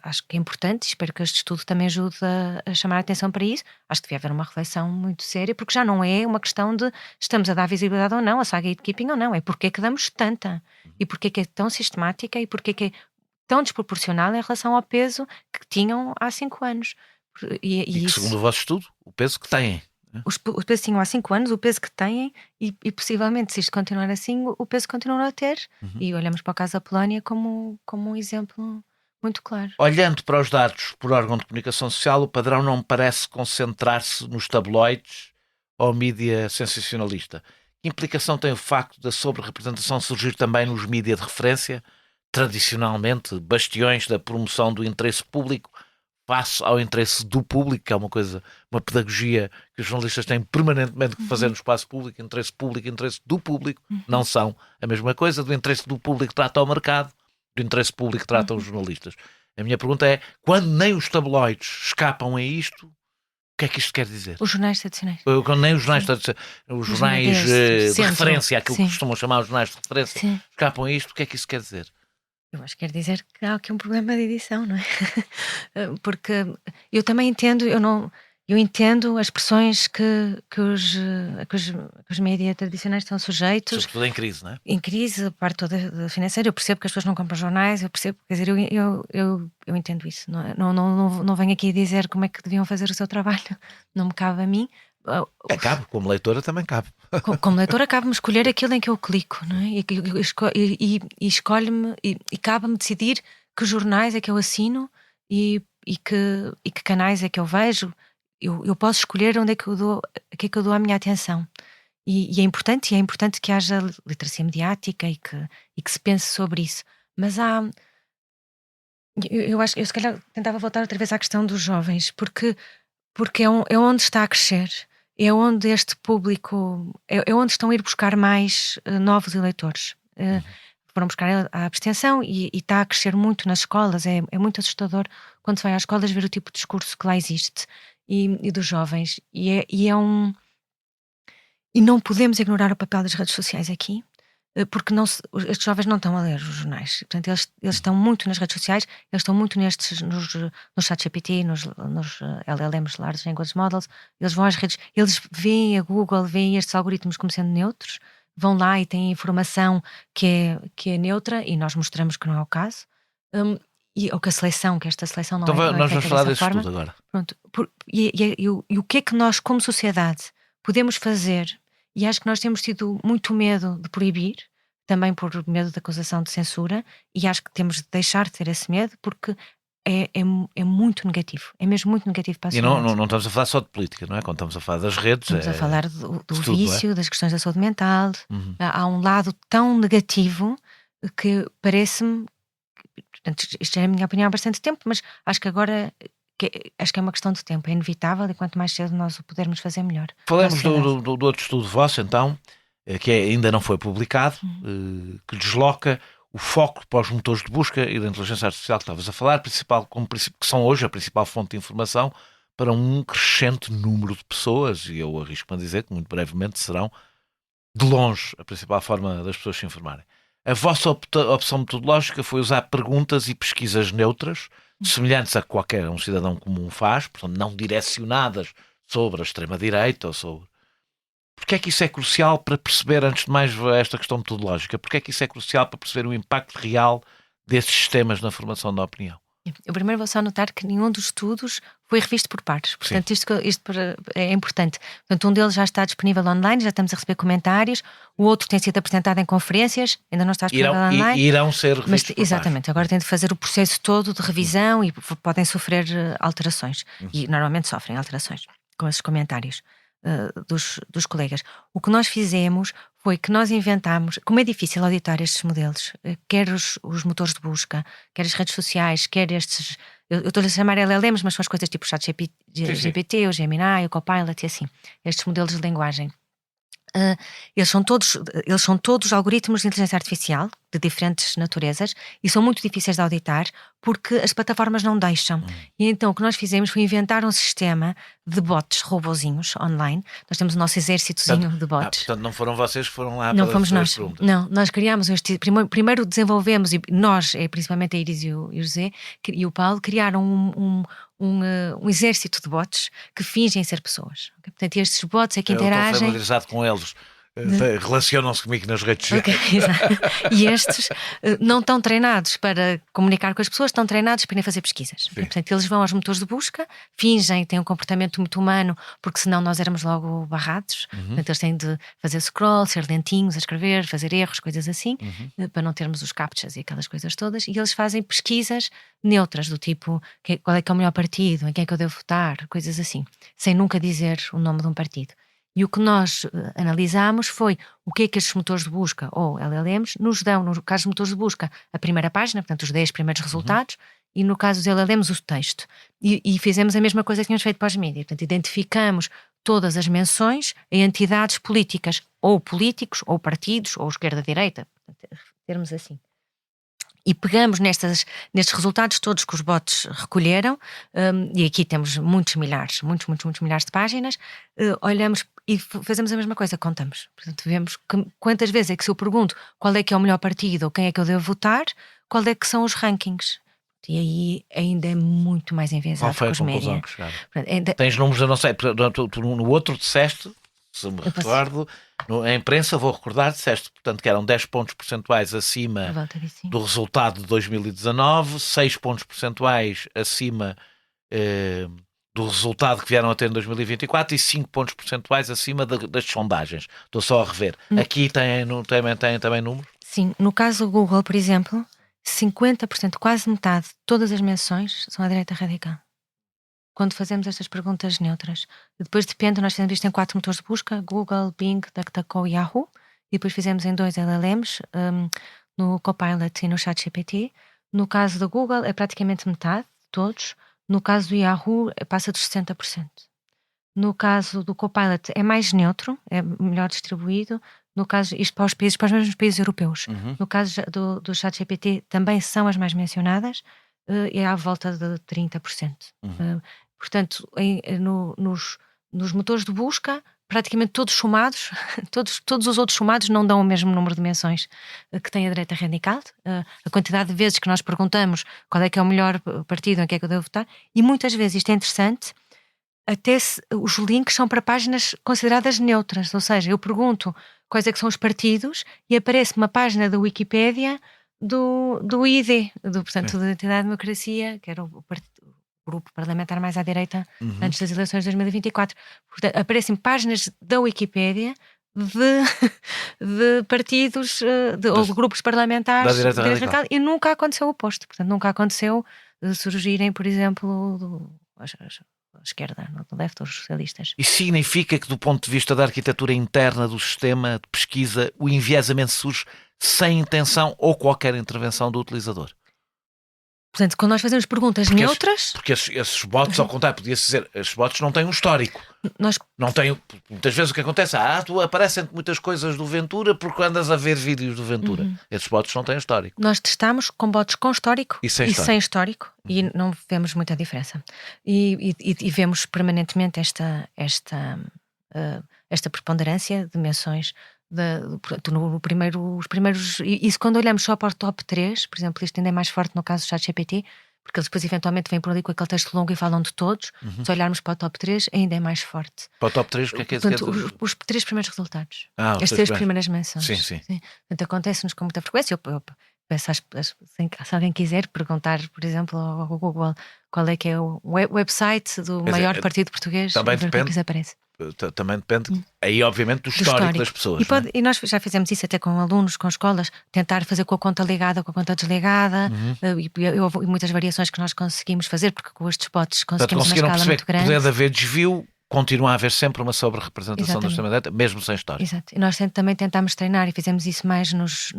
C: acho que é importante, espero que este estudo também ajude a chamar a atenção para isso. Acho que devia haver uma reflexão muito séria, porque já não é uma questão de estamos a dar visibilidade ou não, a saga gatekeeping ou não, é porque é que damos tanta, e porque é que é tão sistemática, e porque é que é tão desproporcional em relação ao peso que tinham há 5 anos.
A: E que, segundo o vosso estudo, o peso que têm.
C: O peso tinham há 5 anos, o peso que têm, e possivelmente, se isto continuar assim, o peso continuará a ter. E olhamos para o caso da Polónia como um exemplo muito claro.
A: Olhando para os dados por órgão de comunicação social, o padrão não me parece concentrar-se nos tabloides ou mídia sensacionalista. Que implicação tem o facto da sobre-representação surgir também nos mídia de referência, tradicionalmente bastiões da promoção do interesse público, face ao interesse do público, que é uma pedagogia que os jornalistas têm permanentemente que fazer no espaço público, interesse do público, não são a mesma coisa. Do interesse do público trata o mercado, do interesse público tratam os jornalistas. A minha pergunta é, quando nem os tabloides escapam a isto, o que é que isto quer dizer?
C: Os jornais tradicionais.
A: Quando nem os jornais tradicionais, os jornais de referência, aquilo que costumam chamar os jornais de referência, escapam a isto, o que é que isso quer dizer?
C: Eu acho que quer dizer que há aqui um problema de edição, não é? Porque eu também entendo, eu entendo as pressões que os média tradicionais estão sujeitos.
A: Sobretudo em crise, não é?
C: Em crise, a parte toda financeira, eu percebo que as pessoas não compram jornais, eu percebo, quer dizer, eu entendo isso. Não venho aqui dizer como é que deviam fazer o seu trabalho, não me cabe a mim.
A: Cabe, como leitora também cabe.
C: Como leitora, cabe-me escolher aquilo em que eu clico, não é? E escolhe-me, e cabe-me decidir que jornais é que eu assino e que canais é que eu vejo. Eu posso escolher onde é que eu dou a minha atenção. E é importante que haja literacia mediática e que se pense sobre isso. Mas eu acho que eu se calhar tentava voltar outra vez à questão dos jovens, porque é onde está a crescer, é onde este público, é onde estão a ir buscar mais novos eleitores. Foram buscar a abstenção e está a crescer muito nas escolas. É muito assustador quando se vai às escolas ver o tipo de discurso que lá existe e dos jovens. E não podemos ignorar o papel das redes sociais aqui, porque estes jovens não estão a ler os jornais. Portanto, eles estão muito nas redes sociais, eles estão muito nos ChatGPT, nos LLMs, Large Language Models. Eles vão às redes, eles veem a Google, veem estes algoritmos como sendo neutros, vão lá e têm informação que é neutra, e nós mostramos que não é o caso. Ou que esta seleção não
A: Então
C: é
A: nós vamos falar desse
C: forma.
A: tudo agora.
C: Pronto. E o que é que nós, como sociedade, podemos fazer? E acho que nós temos tido muito medo de proibir, também por medo da acusação de censura, e acho que temos de deixar de ter esse medo, porque é muito negativo, é mesmo muito negativo para a
A: E
C: sociedade.
A: não estamos a falar só de política, não é? Quando estamos a falar das redes.
C: Estamos a falar do
A: tudo,
C: vício, das questões da saúde mental. Há um lado tão negativo que parece-me. Portanto, isto é a minha opinião há bastante tempo, mas acho que agora. Acho que é uma questão de tempo, é inevitável, e quanto mais cedo nós o pudermos fazer, melhor.
A: Falemos do outro estudo vosso, então, que ainda não foi publicado, que desloca o foco para os motores de busca e da inteligência artificial que estavas a falar, que são hoje a principal fonte de informação para um crescente número de pessoas, e eu arrisco-me a dizer que muito brevemente serão, de longe, a principal forma das pessoas se informarem. A vossa opção metodológica foi usar perguntas e pesquisas neutras, semelhantes a qualquer um cidadão comum faz, portanto não direcionadas sobre a extrema-direita ou sobre... Porquê é que isso é crucial para perceber, antes de mais, esta questão metodológica? Porquê é que isso é crucial para perceber o impacto real desses sistemas na formação da opinião?
C: Eu primeiro vou só notar que nenhum dos estudos foi revisto por pares. Portanto, isto é importante. Portanto, um deles já está disponível online, já estamos a receber comentários. O outro tem sido apresentado em conferências, ainda não está disponível online.
A: Irão ser revistos por
C: exatamente,
A: pares.
C: Agora tem de fazer o processo todo de revisão e podem sofrer alterações. E normalmente sofrem alterações com esses comentários dos colegas. O que nós fizemos foi que nós inventámos, como é difícil auditar estes modelos, quer os motores de busca, quer as redes sociais, quer estes, eu estou-lhe a chamar LLMs, mas são as coisas tipo o ChatGPT, o Gemini, o Copilot e assim, estes modelos de linguagem. Eles são todos algoritmos de inteligência artificial de diferentes naturezas e são muito difíceis de auditar porque as plataformas não deixam. E então o que nós fizemos foi inventar um sistema de bots, robozinhos online. Nós temos o nosso exércitozinho de bots.
A: Portanto, não foram vocês que foram lá
C: não
A: para
C: fomos
A: fazer
C: nós.
A: as perguntas?
C: Não, nós criámos primeiro desenvolvemos, e nós, principalmente a Iris e o José e o Paulo, criaram um exército de bots que fingem ser pessoas. Portanto, estes bots é que interagem.
A: Eu estou familiarizado com eles. Relacionam-se comigo nas redes sociais.
C: Okay, exato. E estes não estão treinados para comunicar com as pessoas, estão treinados para ir fazer pesquisas. Portanto, eles vão aos motores de busca, fingem, têm um comportamento muito humano, porque senão nós éramos logo barrados. Portanto, eles têm de fazer scroll, ser lentinhos a escrever, fazer erros, coisas assim, para não termos os captchas e aquelas coisas todas. E eles fazem pesquisas neutras, do tipo, qual é que é o melhor partido, em quem é que eu devo votar, coisas assim, sem nunca dizer o nome de um partido. E o que nós analisámos foi o que é que estes motores de busca, ou LLMs, nos dão, no caso dos motores de busca, a primeira página, portanto os 10 primeiros resultados, e no caso dos LLMs, o texto. E fizemos a mesma coisa que tínhamos feito para os mídias. Portanto, identificamos todas as menções a entidades políticas, ou políticos, ou partidos, ou esquerda-direita, termos assim. E pegamos nestes resultados todos que os bots recolheram, e aqui temos muitos milhares de páginas, olhamos e fazemos a mesma coisa, contamos. Portanto, vemos quantas vezes é que se eu pergunto qual é que é o melhor partido ou quem é que eu devo votar, qual é que são os rankings. E aí ainda é muito mais enviesado.
A: Qual foi a conclusão que chegaram? Tens números, eu não sei, tu no outro disseste, se me recordo, na imprensa, vou recordar, disseste, portanto, que eram 10 pontos percentuais acima do resultado de 2019, 6 pontos percentuais acima do resultado que vieram a ter em 2024 e 5 pontos percentuais acima das sondagens. Estou só a rever. Aqui tem também números?
C: Sim, no caso do Google, por exemplo, 50%, quase metade de todas as menções são à direita radical. Quando fazemos estas perguntas neutras. Depois depende, nós fizemos isto em 4 motores de busca, Google, Bing, DuckDuckGo e Yahoo. E depois fizemos em 2 LLMs, no Copilot e no ChatGPT. No caso do Google é praticamente metade de todos. No caso do Yahoo passa dos 60%. No caso do Copilot é mais neutro, é melhor distribuído. No caso, isto para os mesmos países europeus. No caso do ChatGPT também são as mais mencionadas, é à volta de 30%. Portanto, nos motores de busca, praticamente todos somados, todos os outros somados não dão o mesmo número de menções que tem a direita radical. A quantidade de vezes que nós perguntamos qual é que é o melhor partido, em que é que eu devo votar, e muitas vezes isto é interessante, até os links são para páginas consideradas neutras, ou seja, eu pergunto quais é que são os partidos e aparece uma página da Wikipédia do ID, portanto, da Entidade de Democracia, que era o grupo parlamentar mais à direita antes das eleições de 2024. Portanto, aparecem páginas da Wikipédia de partidos ou grupos parlamentares
A: da direita radical.
C: E nunca aconteceu o oposto. Portanto, nunca aconteceu surgirem, por exemplo, a esquerda, no left, os socialistas.
A: Isso significa que, do ponto de vista da arquitetura interna do sistema de pesquisa, o enviesamento surge sem intenção ou qualquer intervenção do utilizador?
C: Portanto, quando nós fazemos perguntas neutras...
A: Porque esses bots, ao contrário, podia-se dizer, esses bots não têm um histórico. Não têm, muitas vezes o que acontece tu aparecem muitas coisas do Ventura porque andas a ver vídeos do Ventura. Esses bots não têm histórico.
C: Nós testamos com bots com histórico e sem histórico e não vemos muita diferença. E vemos permanentemente esta preponderância de menções os primeiros, isso quando olhamos só para o top 3, por exemplo, isto ainda é mais forte no caso do ChatGPT, porque eles depois eventualmente vêm por ali com aquele texto longo e falam de todos. Se olharmos para o top 3 ainda é mais forte.
A: Para o top 3 o que é que é?
C: Portanto, os 3 primeiros resultados, as 3 primeiras menções.
A: Sim.
C: Portanto, acontece-nos com muita frequência. Eu peço se alguém quiser perguntar, por exemplo, ao Google qual é que é o website do maior partido português,
A: também depende.
C: Aparece.
A: Também depende, aí obviamente, do histórico das pessoas.
C: E nós já fizemos isso até com alunos, com escolas, tentar fazer com a conta ligada, com a conta desligada, e muitas variações que nós conseguimos fazer, porque com estes bots conseguimos uma escala muito grande.
A: Poder haver desvio, continua a haver sempre uma sobre-representação do sistema de data, mesmo sem história.
C: Exato. E nós também tentámos treinar, e fizemos isso mais nos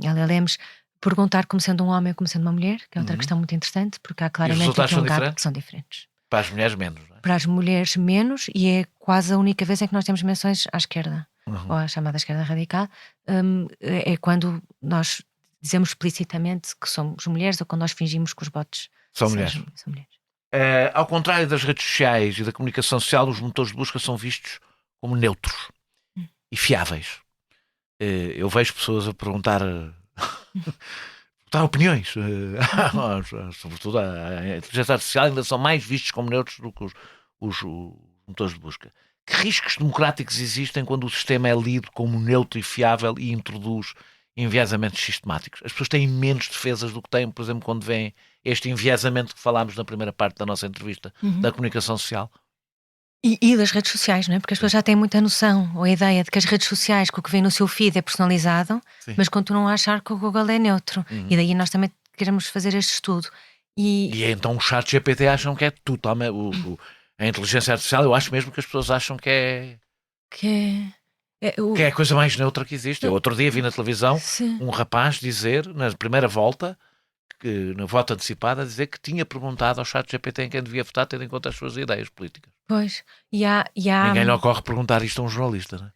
C: LLMs, perguntar como sendo um homem ou como sendo uma mulher, que é outra questão muito interessante, porque há claramente aqui um gap que são diferentes.
A: Para as mulheres menos, não é?
C: Para as mulheres menos, e é quase a única vez em que nós temos menções à esquerda, ou à chamada esquerda radical, é quando nós dizemos explicitamente que somos mulheres ou quando nós fingimos que os bots
A: são mulheres. Ao contrário das redes sociais e da comunicação social, os motores de busca são vistos como neutros e fiáveis. Eu vejo pessoas a perguntar opiniões, sobretudo a inteligência artificial, ainda são mais vistos como neutros do que os motores de busca. Que riscos democráticos existem quando o sistema é lido como neutro e fiável e introduz enviesamentos sistemáticos? As pessoas têm menos defesas do que têm, por exemplo, quando vêm este enviesamento que falámos na primeira parte da nossa entrevista, da comunicação social?
C: E das redes sociais, não é? Porque as pessoas já têm muita noção ou a ideia de que as redes sociais, que o que vem no seu feed é personalizado, mas continuam a achar que o Google é neutro. E daí nós também queremos fazer este estudo. E
A: então o ChatGPT acham que é totalmente... A inteligência artificial, eu acho mesmo que as pessoas acham que é a coisa mais neutra que existe. Eu outro dia vi na televisão um rapaz dizer, na primeira volta, na voto antecipada, dizer que tinha perguntado ao ChatGPT em quem devia votar, tendo em conta as suas ideias políticas.
C: Pois,
A: Ninguém lhe ocorre perguntar isto a um jornalista, não é?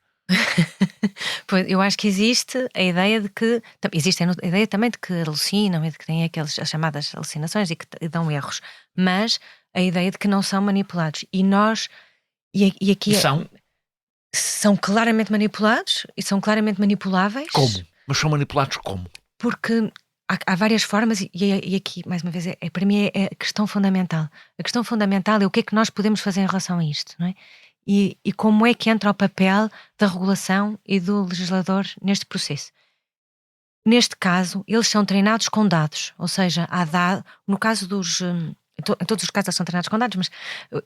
C: Pois, eu acho que existe a ideia de que... Existe a ideia também de que alucinam e de que têm as chamadas alucinações e que dão erros. Mas a ideia de que não são manipulados. E nós... E aqui
A: são
C: claramente manipulados e são claramente manipuláveis.
A: Como? Mas são manipulados como?
C: Porque há várias formas, e aqui, mais uma vez, para mim é a questão fundamental. A questão fundamental é o que é que nós podemos fazer em relação a isto, não é? E como é que entra o papel da regulação e do legislador neste processo. Neste caso, eles são treinados com dados, ou seja, há dados, no caso dos... Em todos os casos eles são treinados com dados, mas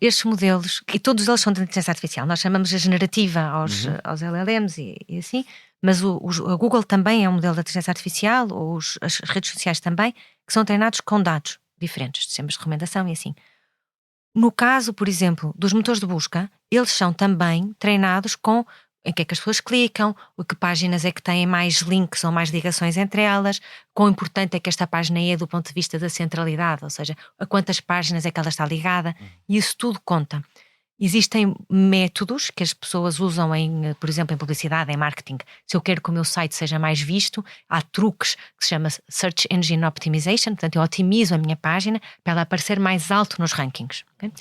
C: estes modelos, e todos eles são de inteligência artificial, nós chamamos a generativa aos LLMs e assim, mas a Google também é um modelo de inteligência artificial, ou as redes sociais também, que são treinados com dados diferentes, sistemas de recomendação e assim. No caso, por exemplo, dos motores de busca, eles são também treinados com em que é que as pessoas clicam, que páginas é que têm mais links ou mais ligações entre elas, quão importante é que esta página é do ponto de vista da centralidade, ou seja, a quantas páginas é que ela está ligada, e isso tudo conta. Existem métodos que as pessoas usam, por exemplo, em publicidade, em marketing. Se eu quero que o meu site seja mais visto, há truques que se chama Search Engine Optimization, portanto eu otimizo a minha página para ela aparecer mais alto nos rankings. Okay?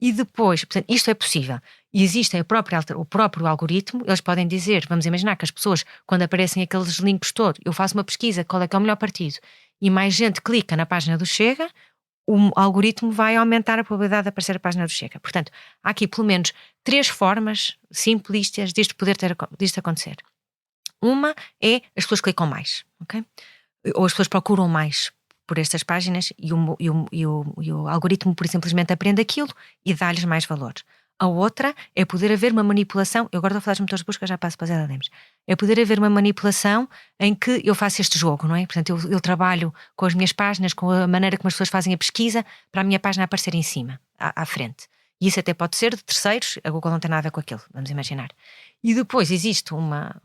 C: E depois, portanto, isto é possível. E existe o próprio algoritmo, eles podem dizer, vamos imaginar que as pessoas, quando aparecem aqueles links todos, eu faço uma pesquisa, qual é que é o melhor partido, e mais gente clica na página do Chega, o algoritmo vai aumentar a probabilidade de aparecer a página do Chega. Portanto, há aqui pelo menos 3 formas simplistas disto acontecer. Uma é as pessoas clicam mais, ok? Ou as pessoas procuram mais por estas páginas e o algoritmo por simplesmente aprende aquilo e dá-lhes mais valor. A outra é poder haver uma manipulação, eu agora estou a falar dos motores de busca, já passo para os LLMs, é poder haver uma manipulação em que eu faço este jogo, não é? Portanto, eu trabalho com as minhas páginas, com a maneira como as pessoas fazem a pesquisa, para a minha página aparecer em cima, à frente. E isso até pode ser de terceiros, a Google não tem nada a ver com aquilo, vamos imaginar. E depois existe uma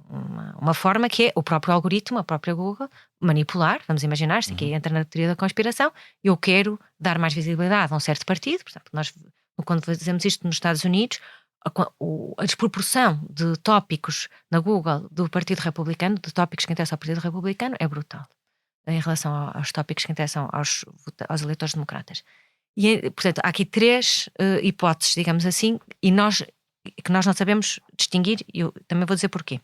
C: forma que é o próprio algoritmo, a própria Google, manipular, vamos imaginar, isto aqui entra na teoria da conspiração, eu quero dar mais visibilidade a um certo partido, portanto, nós... Quando fazemos isto nos Estados Unidos, a desproporção de tópicos na Google do Partido Republicano, de tópicos que interessam ao Partido Republicano, é brutal em relação aos tópicos que interessam aos eleitores democratas. E, portanto, há aqui 3 hipóteses, digamos assim, que nós não sabemos distinguir, e eu também vou dizer porquê.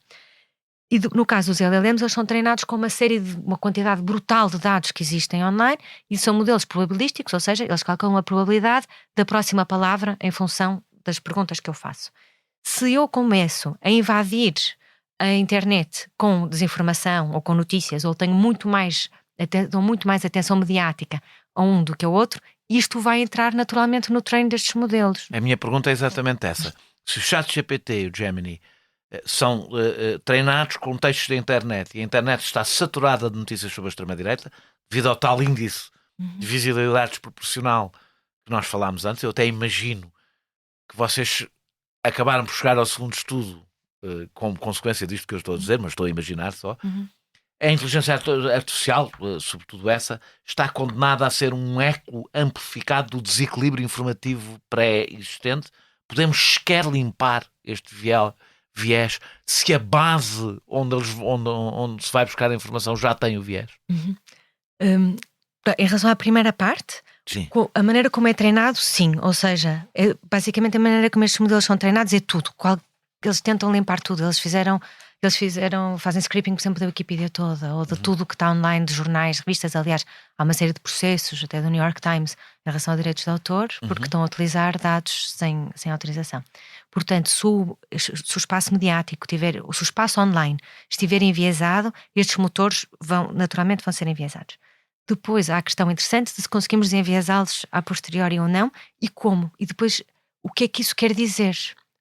C: E no caso dos LLMs, eles são treinados com uma quantidade brutal de dados que existem online e são modelos probabilísticos, ou seja, eles calculam a probabilidade da próxima palavra em função das perguntas que eu faço. Se eu começo a invadir a internet com desinformação ou com notícias, ou dou muito mais atenção mediática a um do que ao outro, isto vai entrar naturalmente no treino destes modelos.
A: A minha pergunta é exatamente essa. Se o ChatGPT e o Gemini são treinados com textos da internet e a internet está saturada de notícias sobre a extrema-direita, devido ao tal índice de visibilidade desproporcional que nós falámos antes, eu até imagino que vocês acabaram por chegar ao segundo estudo como consequência disto que eu estou a dizer, mas estou a imaginar só. A inteligência artificial, sobretudo essa, está condenada a ser um eco amplificado do desequilíbrio informativo pré-existente. Podemos sequer limpar este viés se a base onde se vai buscar a informação já tem o viés?
C: Em relação à primeira parte,
A: sim.
C: A maneira como é treinado, sim. Ou seja, basicamente a maneira como estes modelos são treinados é tudo. Eles tentam limpar tudo. Fazem scraping, por exemplo, da Wikipedia toda, ou de tudo que está online, de jornais, revistas. Aliás, há uma série de processos, até do New York Times, em relação a direitos de autor, porque estão a utilizar dados sem autorização. Portanto, se o espaço mediático se o espaço online estiver enviesado, estes motores naturalmente vão ser enviesados. Depois há a questão interessante de se conseguimos desenviesá-los a posteriori ou não, e como. E depois, o que é que isso quer dizer?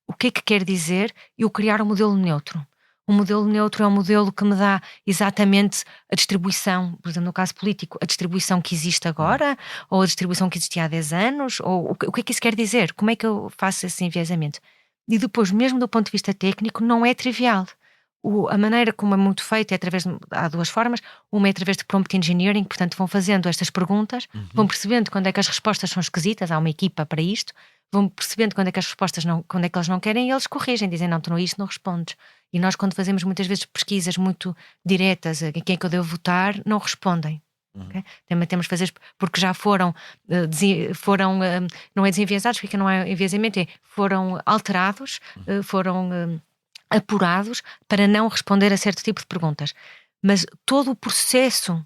C: O que é que quer dizer eu criar um modelo neutro? Um modelo neutro é um modelo que me dá exatamente a distribuição, por exemplo, no caso político, a distribuição que existe agora, ou a distribuição que existia há 10 anos, ou o que é que isso quer dizer? Como é que eu faço esse enviesamento? E depois, mesmo do ponto de vista técnico, não é trivial. A maneira como é muito feito é há 2 formas. Uma é através de prompt engineering, portanto vão fazendo estas perguntas, vão percebendo quando é que as respostas são esquisitas, há uma equipa para isto, vão percebendo quando é que as respostas quando é que eles não querem, e eles corrigem, dizem não, tu não isto não respondes. E nós, quando fazemos muitas vezes pesquisas muito diretas, a quem é que eu devo votar, não respondem. Okay? Também temos que fazer, porque já foram não é desenviesados, porque não é enviesamento, foram alterados, foram apurados para não responder a certo tipo de perguntas. mas todo o processo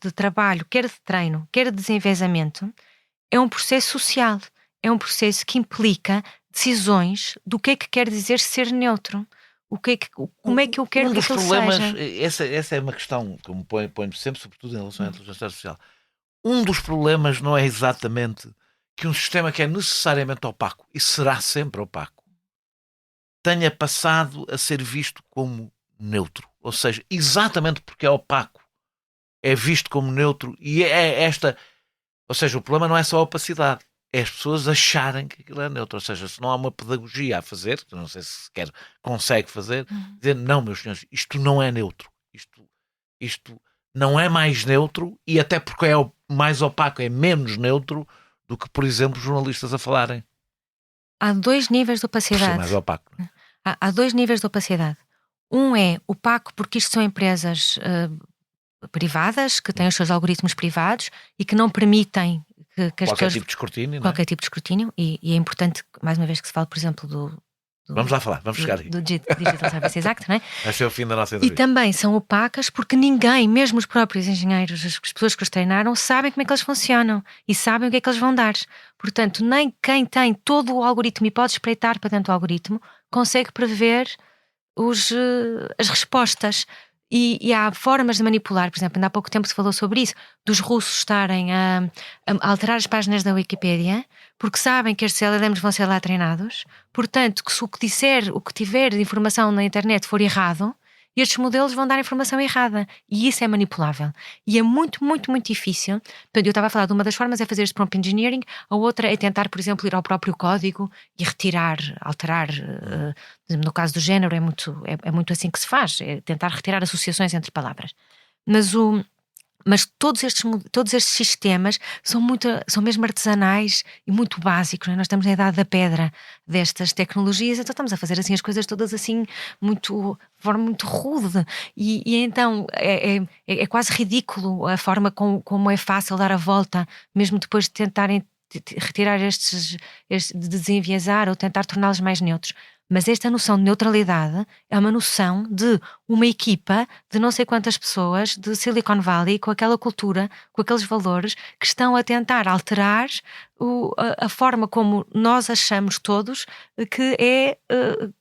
C: de trabalho, quer de treino, quer de desenvezamento, é um processo social, é um processo que implica decisões do que é que quer dizer ser neutro, como é que eu quero que aquilo seja.
A: Essa é uma questão que me põe sempre, sobretudo em relação à inteligência artificial. Um dos problemas não é exatamente que um sistema que é necessariamente opaco, e será sempre opaco, tenha passado a ser visto como neutro. Ou seja, exatamente porque é opaco, é visto como neutro, e é esta... Ou seja, o problema não é só a opacidade, é as pessoas acharem que aquilo é neutro. Ou seja, se não há uma pedagogia a fazer, que não sei se sequer consegue fazer, dizer, não, meus senhores, isto não é neutro. Isto não é mais neutro, e até porque é mais opaco, é menos neutro do que, por exemplo, jornalistas a falarem.
C: Há 2 níveis de
A: Por ser
C: opacidade.
A: mais opaco. Não é?
C: Há 2 níveis de opacidade. Um é opaco porque isto são empresas privadas, que têm os seus algoritmos privados e que não permitem que as
A: Qualquer
C: pessoas...
A: tipo de escrutínio.
C: Qualquer tipo de escrutínio. E é importante, mais uma vez, que se fale, por exemplo,
A: Vamos lá falar, vamos chegar aí.
C: do Digital Services Act, não é?
A: Esse é o fim da nossa
C: E
A: entrevista.
C: também são opacas porque ninguém, mesmo os próprios engenheiros, as pessoas que os treinaram, sabem como é que eles funcionam e sabem o que é que eles vão dar. Portanto, nem quem tem todo o algoritmo e pode espreitar para dentro do algoritmo consegue prever as respostas. E há formas de manipular, por exemplo, ainda há pouco tempo se falou sobre isso, dos russos estarem a alterar as páginas da Wikipédia, porque sabem que estes LLMs vão ser lá treinados, portanto, que se o que tiver de informação na internet for errado, estes modelos vão dar informação errada, e isso é manipulável. E é muito, muito, muito difícil. Portanto, eu estava a falar de uma das formas é fazer este prompt engineering, a outra é tentar, por exemplo, ir ao próprio código e retirar, alterar. No caso do género é muito assim que se faz, é tentar retirar associações entre palavras. Mas todos estes sistemas são mesmo artesanais e muito básicos, não é? Nós estamos na idade da pedra destas tecnologias, então estamos a fazer assim as coisas todas assim de forma muito rude, e então é quase ridículo a forma como é fácil dar a volta, mesmo depois de tentarem retirar de desenviesar ou tentar torná-los mais neutros. Mas esta noção de neutralidade é uma noção de uma equipa de não sei quantas pessoas de Silicon Valley com aquela cultura, com aqueles valores que estão a tentar alterar a forma como nós achamos todos que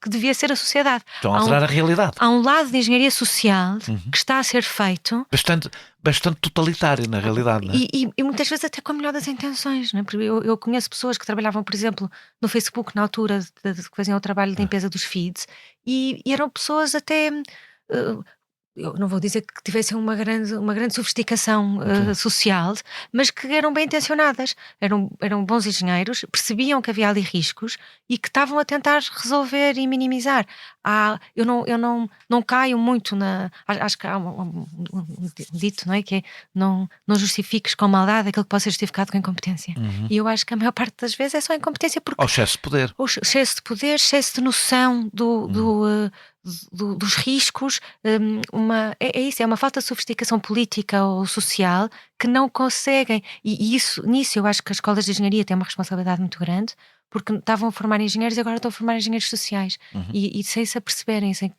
C: devia ser a sociedade.
A: Estão a alterar a realidade.
C: Há um lado de engenharia social que está a ser feito
A: bastante totalitário na realidade, não é?
C: E muitas vezes até com a melhor das intenções, não é? Porque eu conheço pessoas que trabalhavam, por exemplo, no Facebook na altura que faziam o trabalho de limpeza dos feeds, e eram pessoas até eu não vou dizer que tivessem uma grande sofisticação social, mas que eram bem intencionadas, eram bons engenheiros, percebiam que havia ali riscos e que estavam a tentar resolver e minimizar. Eu não caio muito acho que há um dito, não é? Que é não justifiques com maldade aquilo que pode ser justificado com incompetência. E eu acho que a maior parte das vezes é só incompetência porque...
A: Ou excesso de poder.
C: Excesso de poder, excesso de noção dos riscos, é isso, é uma falta de sofisticação política ou social que não conseguem, e nisso eu acho que as escolas de engenharia têm uma responsabilidade muito grande, porque estavam a formar engenheiros e agora estão a formar engenheiros sociais, e sem se aperceberem, sem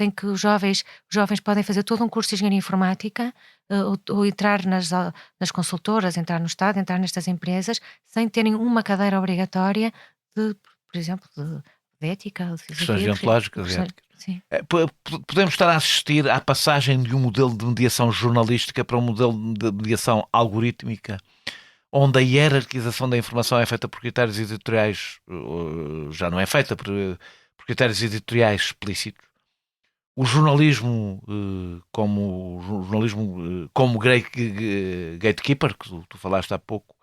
C: que os jovens podem fazer todo um curso de engenharia informática, ou entrar nas consultoras, entrar no Estado, entrar nestas empresas, sem terem uma cadeira obrigatória por exemplo, de ética, de
A: questões deontológicas e éticas.
C: Sim.
A: Podemos estar a assistir à passagem de um modelo de mediação jornalística para um modelo de mediação algorítmica, onde a hierarquização da informação é feita por critérios editoriais, já não é feita por critérios editoriais explícitos. O jornalismo como gatekeeper, que tu falaste há pouco,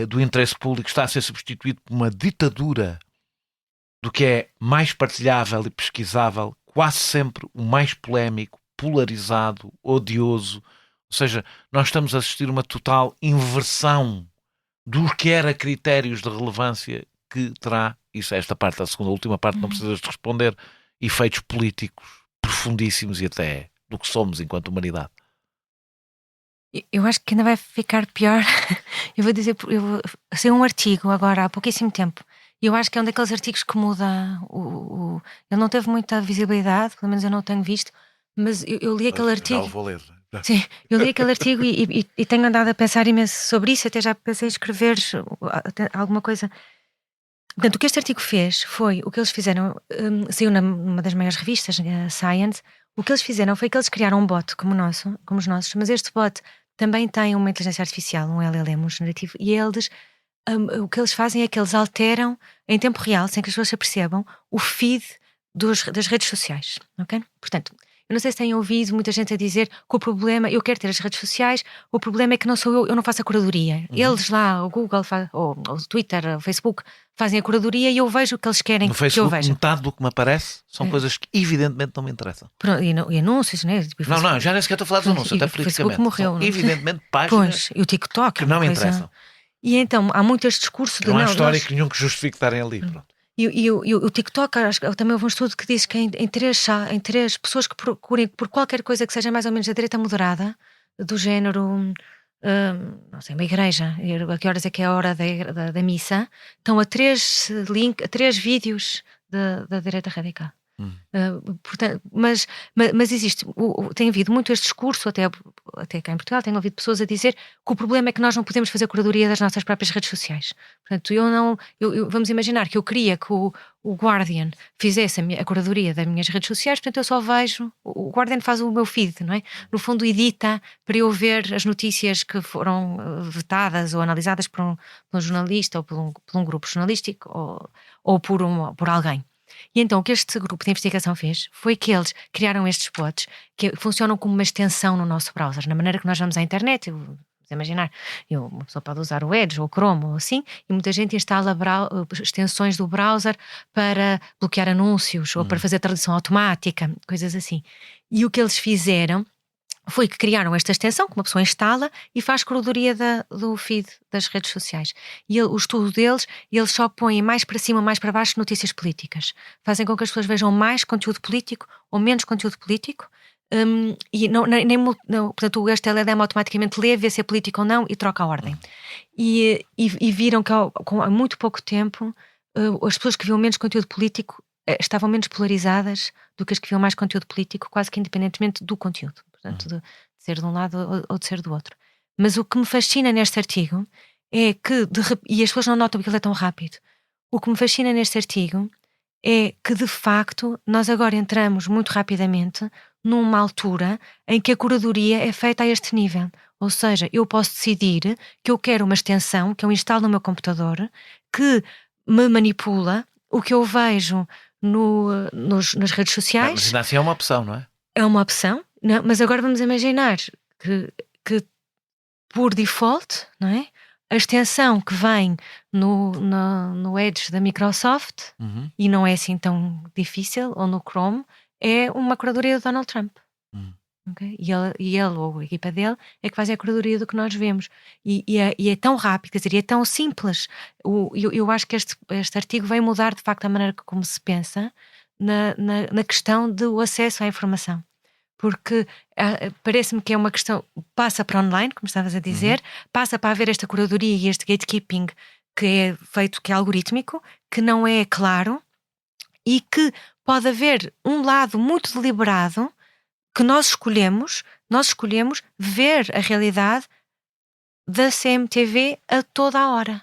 A: do interesse público, está a ser substituído por uma ditadura do que é mais partilhável e pesquisável, quase sempre o mais polémico, polarizado, odioso. Ou seja, nós estamos a assistir a uma total inversão do que era critérios de relevância que terá, isso é esta parte, a segunda, a última parte, não precisas de responder, efeitos políticos profundíssimos e até do que somos enquanto humanidade.
C: Eu acho que ainda vai ficar pior. Eu saiu um artigo agora há pouquíssimo tempo. E eu acho que é um daqueles artigos que muda ele não teve muita visibilidade, pelo menos eu não o tenho visto, Mas eu li aquele
A: Já
C: artigo.
A: o vou ler.
C: Sim, eu li aquele artigo e tenho andado a pensar imenso sobre isso, até já pensei em escrever alguma coisa. Portanto, o que este artigo fez foi, o que eles fizeram, saiu numa das maiores revistas, Science. O que eles fizeram foi que eles criaram um bot como os nossos, mas este bot também tem uma inteligência artificial, um LLM, um generativo, e eles, o que eles fazem é que eles alteram em tempo real, sem que as pessoas se apercebam, o feed das redes sociais, ok? Portanto, eu não sei se têm ouvido muita gente a dizer que o problema, eu quero ter as redes sociais, o problema é que não sou eu não faço a curadoria. Eles lá, o Google, ou o Twitter, o Facebook, fazem a curadoria e eu vejo o que eles querem
A: No
C: que eu
A: Facebook,
C: veja.
A: metade do que me aparece são coisas que evidentemente não me interessam.
C: Pronto, e anúncios, né? Tipo,
A: Não, já nem sequer estou a falar dos anúncios, até
C: o Facebook
A: politicamente.
C: morreu,
A: São
C: não é?
A: evidentemente páginas
C: Pois, e o TikTok
A: que
C: é uma
A: não me
C: coisa-
A: interessam.
C: E então, há muito este discurso de
A: Não há
C: nós-
A: histórico nenhum que justifique estarem ali. Pronto.
C: E o TikTok, acho que também houve um estudo que diz que em três pessoas que procurem por qualquer coisa que seja mais ou menos da direita moderada, do género, não sei, uma igreja, a que horas é que é a hora da missa, estão a três vídeos da direita radical. Portanto, mas existe, tem havido muito este discurso, até cá em Portugal, tenho ouvido pessoas a dizer que o problema é que nós não podemos fazer curadoria das nossas próprias redes sociais. Portanto, vamos imaginar que eu queria que o Guardian fizesse a curadoria das minhas redes sociais, portanto eu só vejo, o Guardian faz o meu feed, não é? No fundo edita para eu ver as notícias que foram vetadas ou analisadas por um jornalista ou por um grupo jornalístico ou por alguém. E então o que este grupo de investigação fez foi que eles criaram estes bots que funcionam como uma extensão no nosso browser, na maneira que nós vamos à internet. Vamos imaginar, uma pessoa pode usar o Edge ou o Chrome ou assim, e muita gente instala extensões do browser para bloquear anúncios ou para fazer tradução automática, coisas assim. E o que eles fizeram foi que criaram esta extensão que uma pessoa instala e faz curadoria do feed das redes sociais. E o estudo deles, eles só põem mais para cima, mais para baixo notícias políticas. Fazem com que as pessoas vejam mais conteúdo político ou menos conteúdo político. E portanto, este LLM automaticamente lê, vê se é político ou não e troca a ordem. E viram que há muito pouco tempo as pessoas que viam menos conteúdo político estavam menos polarizadas do que as que viam mais conteúdo político, quase que independentemente do conteúdo. Portanto, de ser de um lado ou de ser do outro. Mas o que me fascina neste artigo é que, e as pessoas não notam porque ele é tão rápido, o que me fascina neste artigo é que, de facto, nós agora entramos muito rapidamente numa altura em que a curadoria é feita a este nível. Ou seja, eu posso decidir que eu quero uma extensão que eu instalo no meu computador que me manipula o que eu vejo nas redes sociais.
A: Mas ainda assim é uma opção, não é?
C: É uma opção, não, mas agora vamos imaginar que por default, não é? A extensão que vem no Edge da Microsoft, e não é assim tão difícil, ou no Chrome, é uma curadoria do Donald Trump. Okay? E ele ou a equipa dele é que faz a curadoria do que nós vemos. E é tão rápido, quer dizer, é tão simples. Eu acho que este artigo vem mudar de facto a maneira como se pensa na questão do acesso à informação. Porque parece-me que é uma questão, passa para online, como estavas a dizer, passa para haver esta curadoria e este gatekeeping que é feito, que é algorítmico, que não é claro e que pode haver um lado muito deliberado que nós escolhemos ver a realidade da CMTV a toda a hora.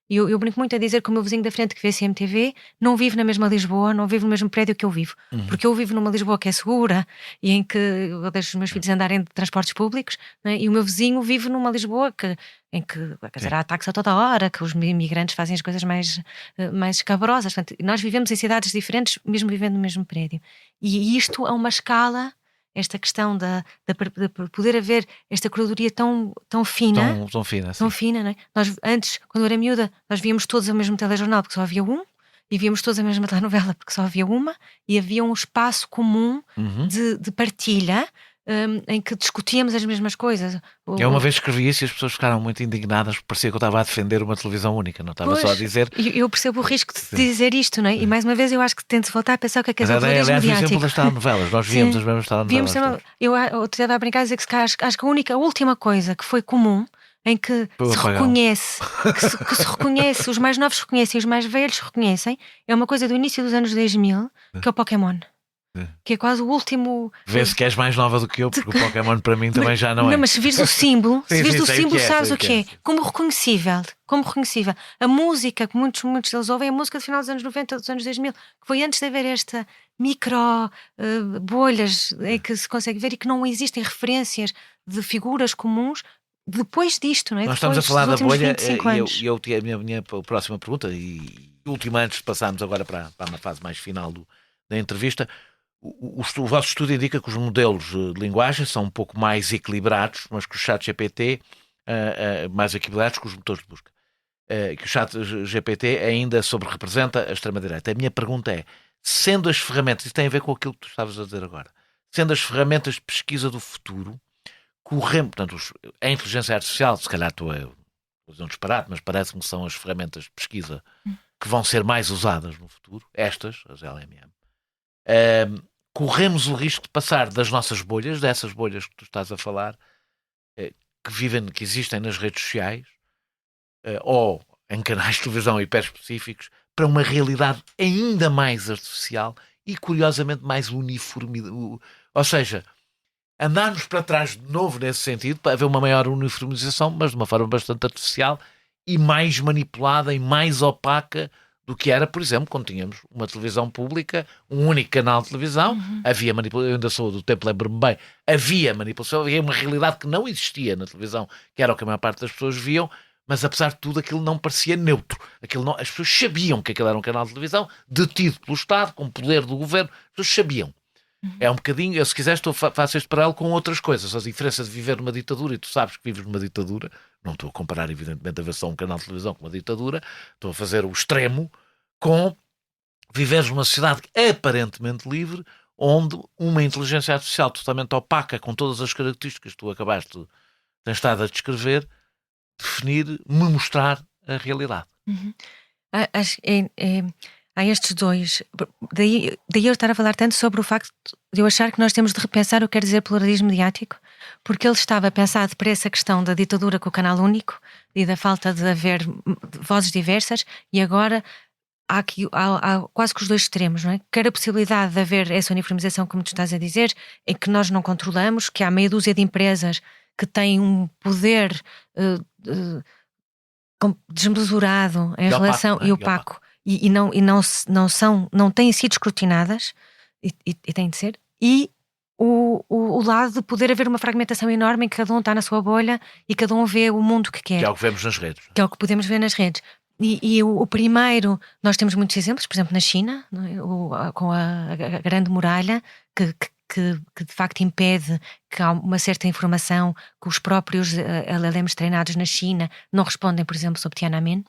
C: Eu brinco muito a dizer que o meu vizinho da frente que vê CMTV não vive na mesma Lisboa, não vive no mesmo prédio que eu vivo. Porque eu vivo numa Lisboa que é segura e em que eu deixo os meus filhos andarem de transportes públicos, né? E o meu vizinho vive numa Lisboa em que quer dizer, há ataques a toda a hora, que os imigrantes fazem as coisas mais escabrosas. Portanto, nós vivemos em cidades diferentes, mesmo vivendo no mesmo prédio. E isto a uma escala... Esta questão de poder haver esta curadoria tão fina.
A: Tão fina, sim.
C: Tão fina, não é? Nós, antes, quando eu era miúda, nós víamos todos o mesmo telejornal porque só havia um, e víamos todos a mesma telenovela porque só havia uma, e havia um espaço comum de partilha em que discutíamos as mesmas coisas.
A: Eu uma vez escrevi isso e as pessoas ficaram muito indignadas porque parecia que eu estava a defender uma televisão única, não estava só a dizer...
C: Eu percebo o risco de dizer isto, não é? E mais uma vez eu acho que tento voltar a pensar o que é que é o pluralismo
A: mediático. Aliás, o exemplo das telenovelas, nós víamos as mesmas telenovelas.
C: Eu outro dia estava a brincar a dizer que acho que a última coisa que foi comum em que se reconhece, os mais novos reconhecem, os mais velhos reconhecem, é uma coisa do início dos anos 2000, que é o Pokémon. que é quase o último.
A: Vê-se que és mais nova do que eu, porque o Pokémon para mim também já não é.
C: Não, mas se vires o símbolo,
A: Sim,
C: se vires
A: sim,
C: o
A: sei
C: símbolo,
A: que é,
C: sabes
A: sei
C: o
A: que
C: que
A: é.
C: é. Como reconhecível. Como reconhecível. A música que muitos deles ouvem é a música do final dos anos 90, dos anos 2000, que foi antes de haver esta micro bolhas em que se consegue ver e que não existem referências de figuras comuns depois disto, não é?
A: Nós estamos a
C: Depois
A: falar
C: dos
A: da
C: últimos
A: bolha
C: 25
A: e
C: anos.
A: eu tinha a minha próxima pergunta e última antes de passarmos agora para uma fase mais final da entrevista. O vosso estudo indica que os modelos de linguagem são um pouco mais equilibrados, mas que o chat GPT mais equilibrados que os motores de busca. Que o chat GPT ainda sobre-representa a extrema-direita. A minha pergunta é, sendo as ferramentas, isso tem a ver com aquilo que tu estavas a dizer agora, sendo as ferramentas de pesquisa do futuro, portanto, a inteligência artificial, se calhar estou a fazer um disparate, mas parece-me que são as ferramentas de pesquisa que vão ser mais usadas no futuro, estas, as LMM. Corremos o risco de passar das nossas bolhas, dessas bolhas que tu estás a falar, que existem nas redes sociais, ou em canais de televisão hiper específicos, para uma realidade ainda mais artificial e, curiosamente, mais uniforme. Ou seja, andarmos para trás de novo nesse sentido, para haver uma maior uniformização, mas de uma forma bastante artificial e mais manipulada e mais opaca do que era, por exemplo, quando tínhamos uma televisão pública, um único canal de televisão, havia manipulação, eu ainda sou do tempo, lembro-me bem, havia manipulação, havia uma realidade que não existia na televisão, que era o que a maior parte das pessoas viam, mas apesar de tudo aquilo não parecia neutro. As pessoas sabiam que aquilo era um canal de televisão, detido pelo Estado, com poder do governo, as pessoas sabiam. É um bocadinho, eu se quiseres faço este paralelo com outras coisas, a diferença de viver numa ditadura, e tu sabes que vives numa ditadura, não estou a comparar evidentemente a ver só um canal de televisão com uma ditadura, estou a fazer o extremo com viveres numa sociedade aparentemente livre, onde uma inteligência artificial totalmente opaca, com todas as características que tu tens estado a descrever, me mostrar a realidade.
C: Acho que há estes dois. Daí eu estar a falar tanto sobre o facto de eu achar que nós temos de repensar o que quer dizer pluralismo mediático, porque ele estava pensado para essa questão da ditadura com o canal único e da falta de haver vozes diversas, e agora há quase que os dois extremos, não é? Quer a possibilidade de haver essa uniformização, como tu estás a dizer, em que nós não controlamos, que há meia dúzia de empresas que têm um poder desmesurado em relação e opaco. E não têm sido escrutinadas e têm de ser, e o lado de poder haver uma fragmentação enorme em que cada um está na sua bolha e cada um vê o mundo que quer.
A: Que é o que vemos nas redes.
C: Que é o que podemos ver nas redes. E o primeiro, nós temos muitos exemplos, por exemplo, na China, não é? Com a Grande Muralha, que de facto impede que há uma certa informação que os próprios LLMs treinados na China não respondem, por exemplo, sobre Tiananmen.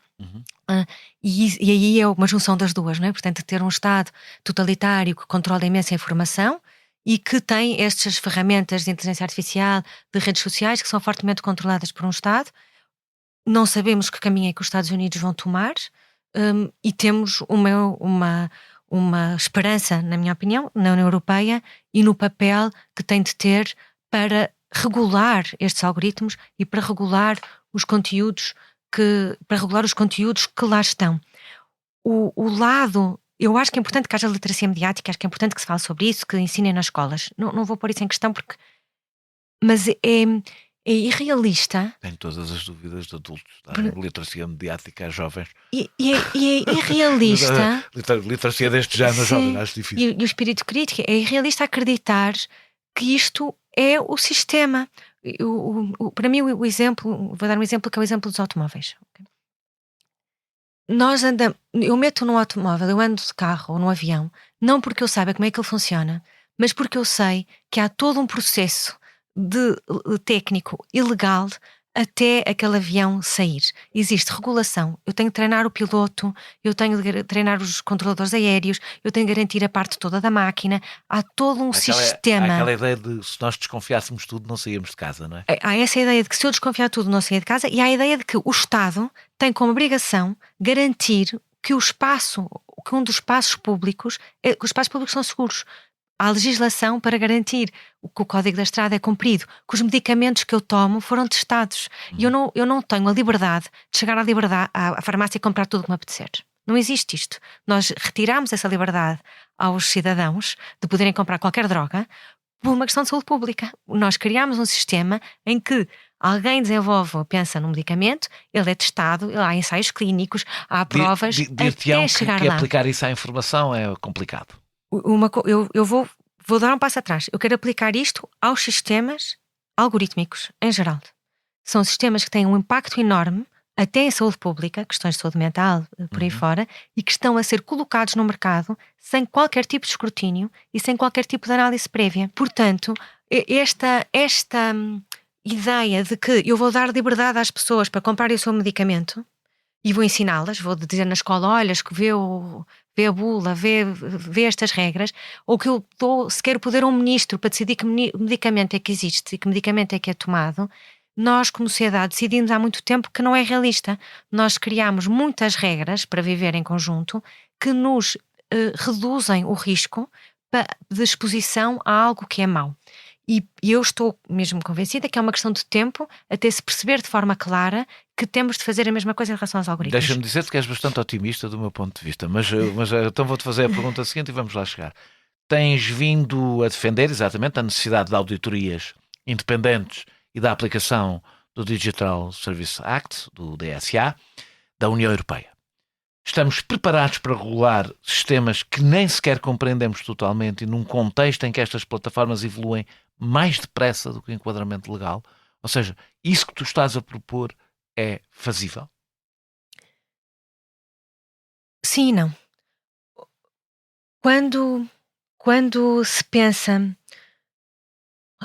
C: E aí é uma junção das duas, não é? Portanto, ter um Estado totalitário que controla imensa informação e que tem estas ferramentas de inteligência artificial, de redes sociais, que são fortemente controladas por um Estado. Não sabemos que caminho é que os Estados Unidos vão tomar, e temos uma esperança, na minha opinião, na União Europeia e no papel que tem de ter para regular estes algoritmos e para regular os conteúdos que lá estão. O lado, eu acho que é importante que haja literacia mediática, acho que é importante que se fale sobre isso, que ensinem nas escolas. Não vou pôr isso em questão mas é irrealista.
A: Tenho todas as dúvidas de adultos, literacia mediática a jovens.
C: E é irrealista.
A: Literacia deste género, jovens, acho difícil.
C: E o espírito crítico, é irrealista acreditar que isto é o sistema. Para mim, o exemplo, vou dar um exemplo que é o exemplo dos automóveis. Eu meto num automóvel, eu ando de carro ou num avião, não porque eu saiba como é que ele funciona, mas porque eu sei que há todo um processo técnico e legal até aquele avião sair. Existe regulação. Eu tenho de treinar o piloto, eu tenho de treinar os controladores aéreos, eu tenho de garantir a parte toda da máquina. Há todo um sistema.
A: Há aquela ideia de se nós desconfiássemos tudo, não saíamos de casa, não é?
C: Há essa ideia de que se eu desconfiar de tudo, não sair de casa, e há a ideia de que o Estado tem como obrigação garantir que um dos espaços públicos, que os espaços públicos são seguros. Há legislação para garantir que o Código da Estrada é cumprido, que os medicamentos que eu tomo foram testados. E eu não tenho a liberdade de chegar à farmácia e comprar tudo o que me apetecer. Não existe isto. Nós retiramos essa liberdade aos cidadãos de poderem comprar qualquer droga por uma questão de saúde pública. Nós criámos um sistema em que alguém desenvolve ou pensa num medicamento, ele é testado, há ensaios clínicos, há provas, até chegar
A: que
C: lá.
A: aplicar isso à informação é complicado.
C: Eu vou dar um passo atrás. Eu quero aplicar isto aos sistemas algorítmicos, em geral. São sistemas que têm um impacto enorme, até em saúde pública, questões de saúde mental, por aí fora, e que estão a ser colocados no mercado sem qualquer tipo de escrutínio e sem qualquer tipo de análise prévia. Portanto, esta ideia de que eu vou dar liberdade às pessoas para comprarem o seu medicamento e vou ensiná-las, vou dizer na escola, olha, vê a bula, vê estas regras, ou que eu dou sequer o poder a um ministro para decidir que medicamento é que existe e que medicamento é que é tomado. Nós, como sociedade, decidimos há muito tempo que não é realista. Nós criamos muitas regras para viver em conjunto que nos reduzem o risco de exposição a algo que é mau. E eu estou mesmo convencida que é uma questão de tempo até se perceber de forma clara que temos de fazer a mesma coisa em relação aos algoritmos.
A: Deixa-me dizer-te que és bastante otimista do meu ponto de vista, mas então vou-te fazer a pergunta seguinte e vamos lá chegar. Tens vindo a defender exatamente a necessidade de auditorias independentes e da aplicação do Digital Service Act, do DSA, da União Europeia. Estamos preparados para regular sistemas que nem sequer compreendemos totalmente e num contexto em que estas plataformas evoluem mais depressa do que o enquadramento legal? Ou seja, isso que tu estás a propor é fazível?
C: Sim e não. Quando se pensa...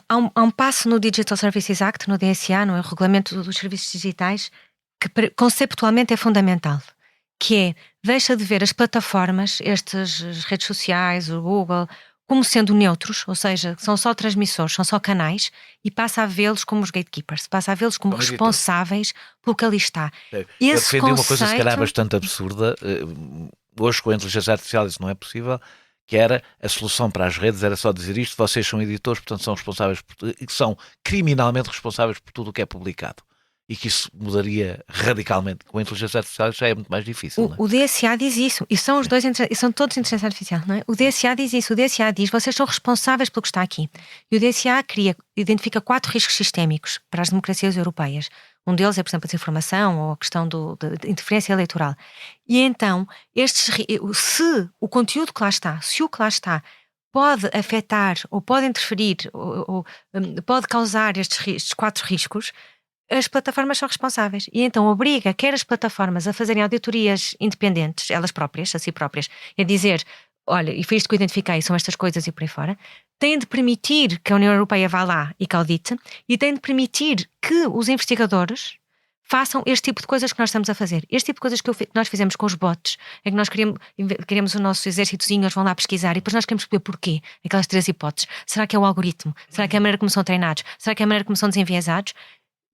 C: Há um passo no Digital Services Act, no DSA, no Regulamento dos Serviços Digitais, que conceptualmente é fundamental, que é, deixa de ver as plataformas, as redes sociais, o Google, como sendo neutros, ou seja, são só transmissores, são só canais, e passa a vê-los como os gatekeepers, passa a vê-los como responsáveis pelo que ali está.
A: Eu defendi uma coisa se calhar bastante absurda, hoje com a inteligência artificial isso não é possível, que era a solução para as redes, era só dizer isto, vocês são editores, portanto são responsáveis são criminalmente responsáveis por tudo o que é publicado. E que isso mudaria radicalmente. Com a inteligência artificial já é muito mais difícil. Não é?
C: O DSA diz isso, e são os dois, e são todos inteligência artificial, não é? O DSA diz isso, o DSA diz, vocês são responsáveis pelo que está aqui. E o DSA identifica 4 riscos sistémicos para as democracias europeias. Um deles é, por exemplo, a desinformação ou a questão da interferência eleitoral. E então, se o conteúdo que lá está, se o que lá está pode afetar ou pode interferir ou pode causar estes 4 riscos, as plataformas são responsáveis. E então obriga quer as plataformas a fazerem auditorias independentes, elas próprias, a si próprias, a dizer, olha, e foi isto que eu identifiquei, são estas coisas e por aí fora. Tem de permitir que a União Europeia vá lá e que audite, e tem de permitir que os investigadores façam este tipo de coisas que nós estamos a fazer. Este tipo de coisas que nós fizemos com os bots, é que nós queremos o nosso exércitozinho, eles vão lá pesquisar e depois nós queremos saber porquê. Aquelas 3 hipóteses. Será que é o algoritmo? Será que é a maneira como são treinados? Será que é a maneira como são desenviesados?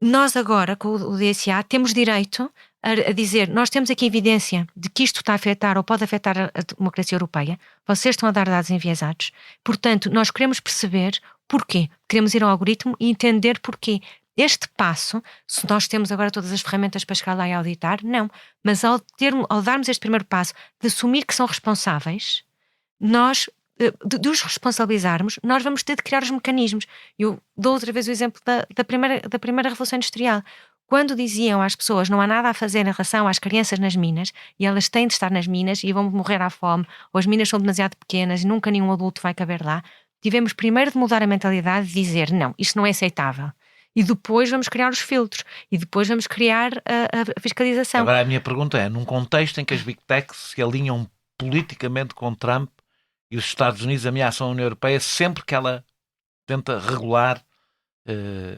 C: Nós agora, com o DSA, temos direito a dizer, nós temos aqui evidência de que isto está a afetar ou pode afetar a democracia europeia, vocês estão a dar dados enviesados, portanto, nós queremos perceber porquê, queremos ir ao algoritmo e entender porquê. Este passo, se nós temos agora todas as ferramentas para chegar lá e auditar, não, mas ao darmos este primeiro passo de assumir que são responsáveis, nós... de os responsabilizarmos, nós vamos ter de criar os mecanismos. Eu dou outra vez o exemplo da primeira Revolução Industrial. Quando diziam às pessoas não há nada a fazer em relação às crianças nas minas, e elas têm de estar nas minas e vão morrer à fome, ou as minas são demasiado pequenas e nunca nenhum adulto vai caber lá, tivemos primeiro de mudar a mentalidade e dizer não, isto não é aceitável. E depois vamos criar os filtros. E depois vamos criar a fiscalização.
A: Agora a minha pergunta é, num contexto em que as Big Techs se alinham politicamente com Trump, e os Estados Unidos ameaçam a União Europeia sempre que ela tenta regular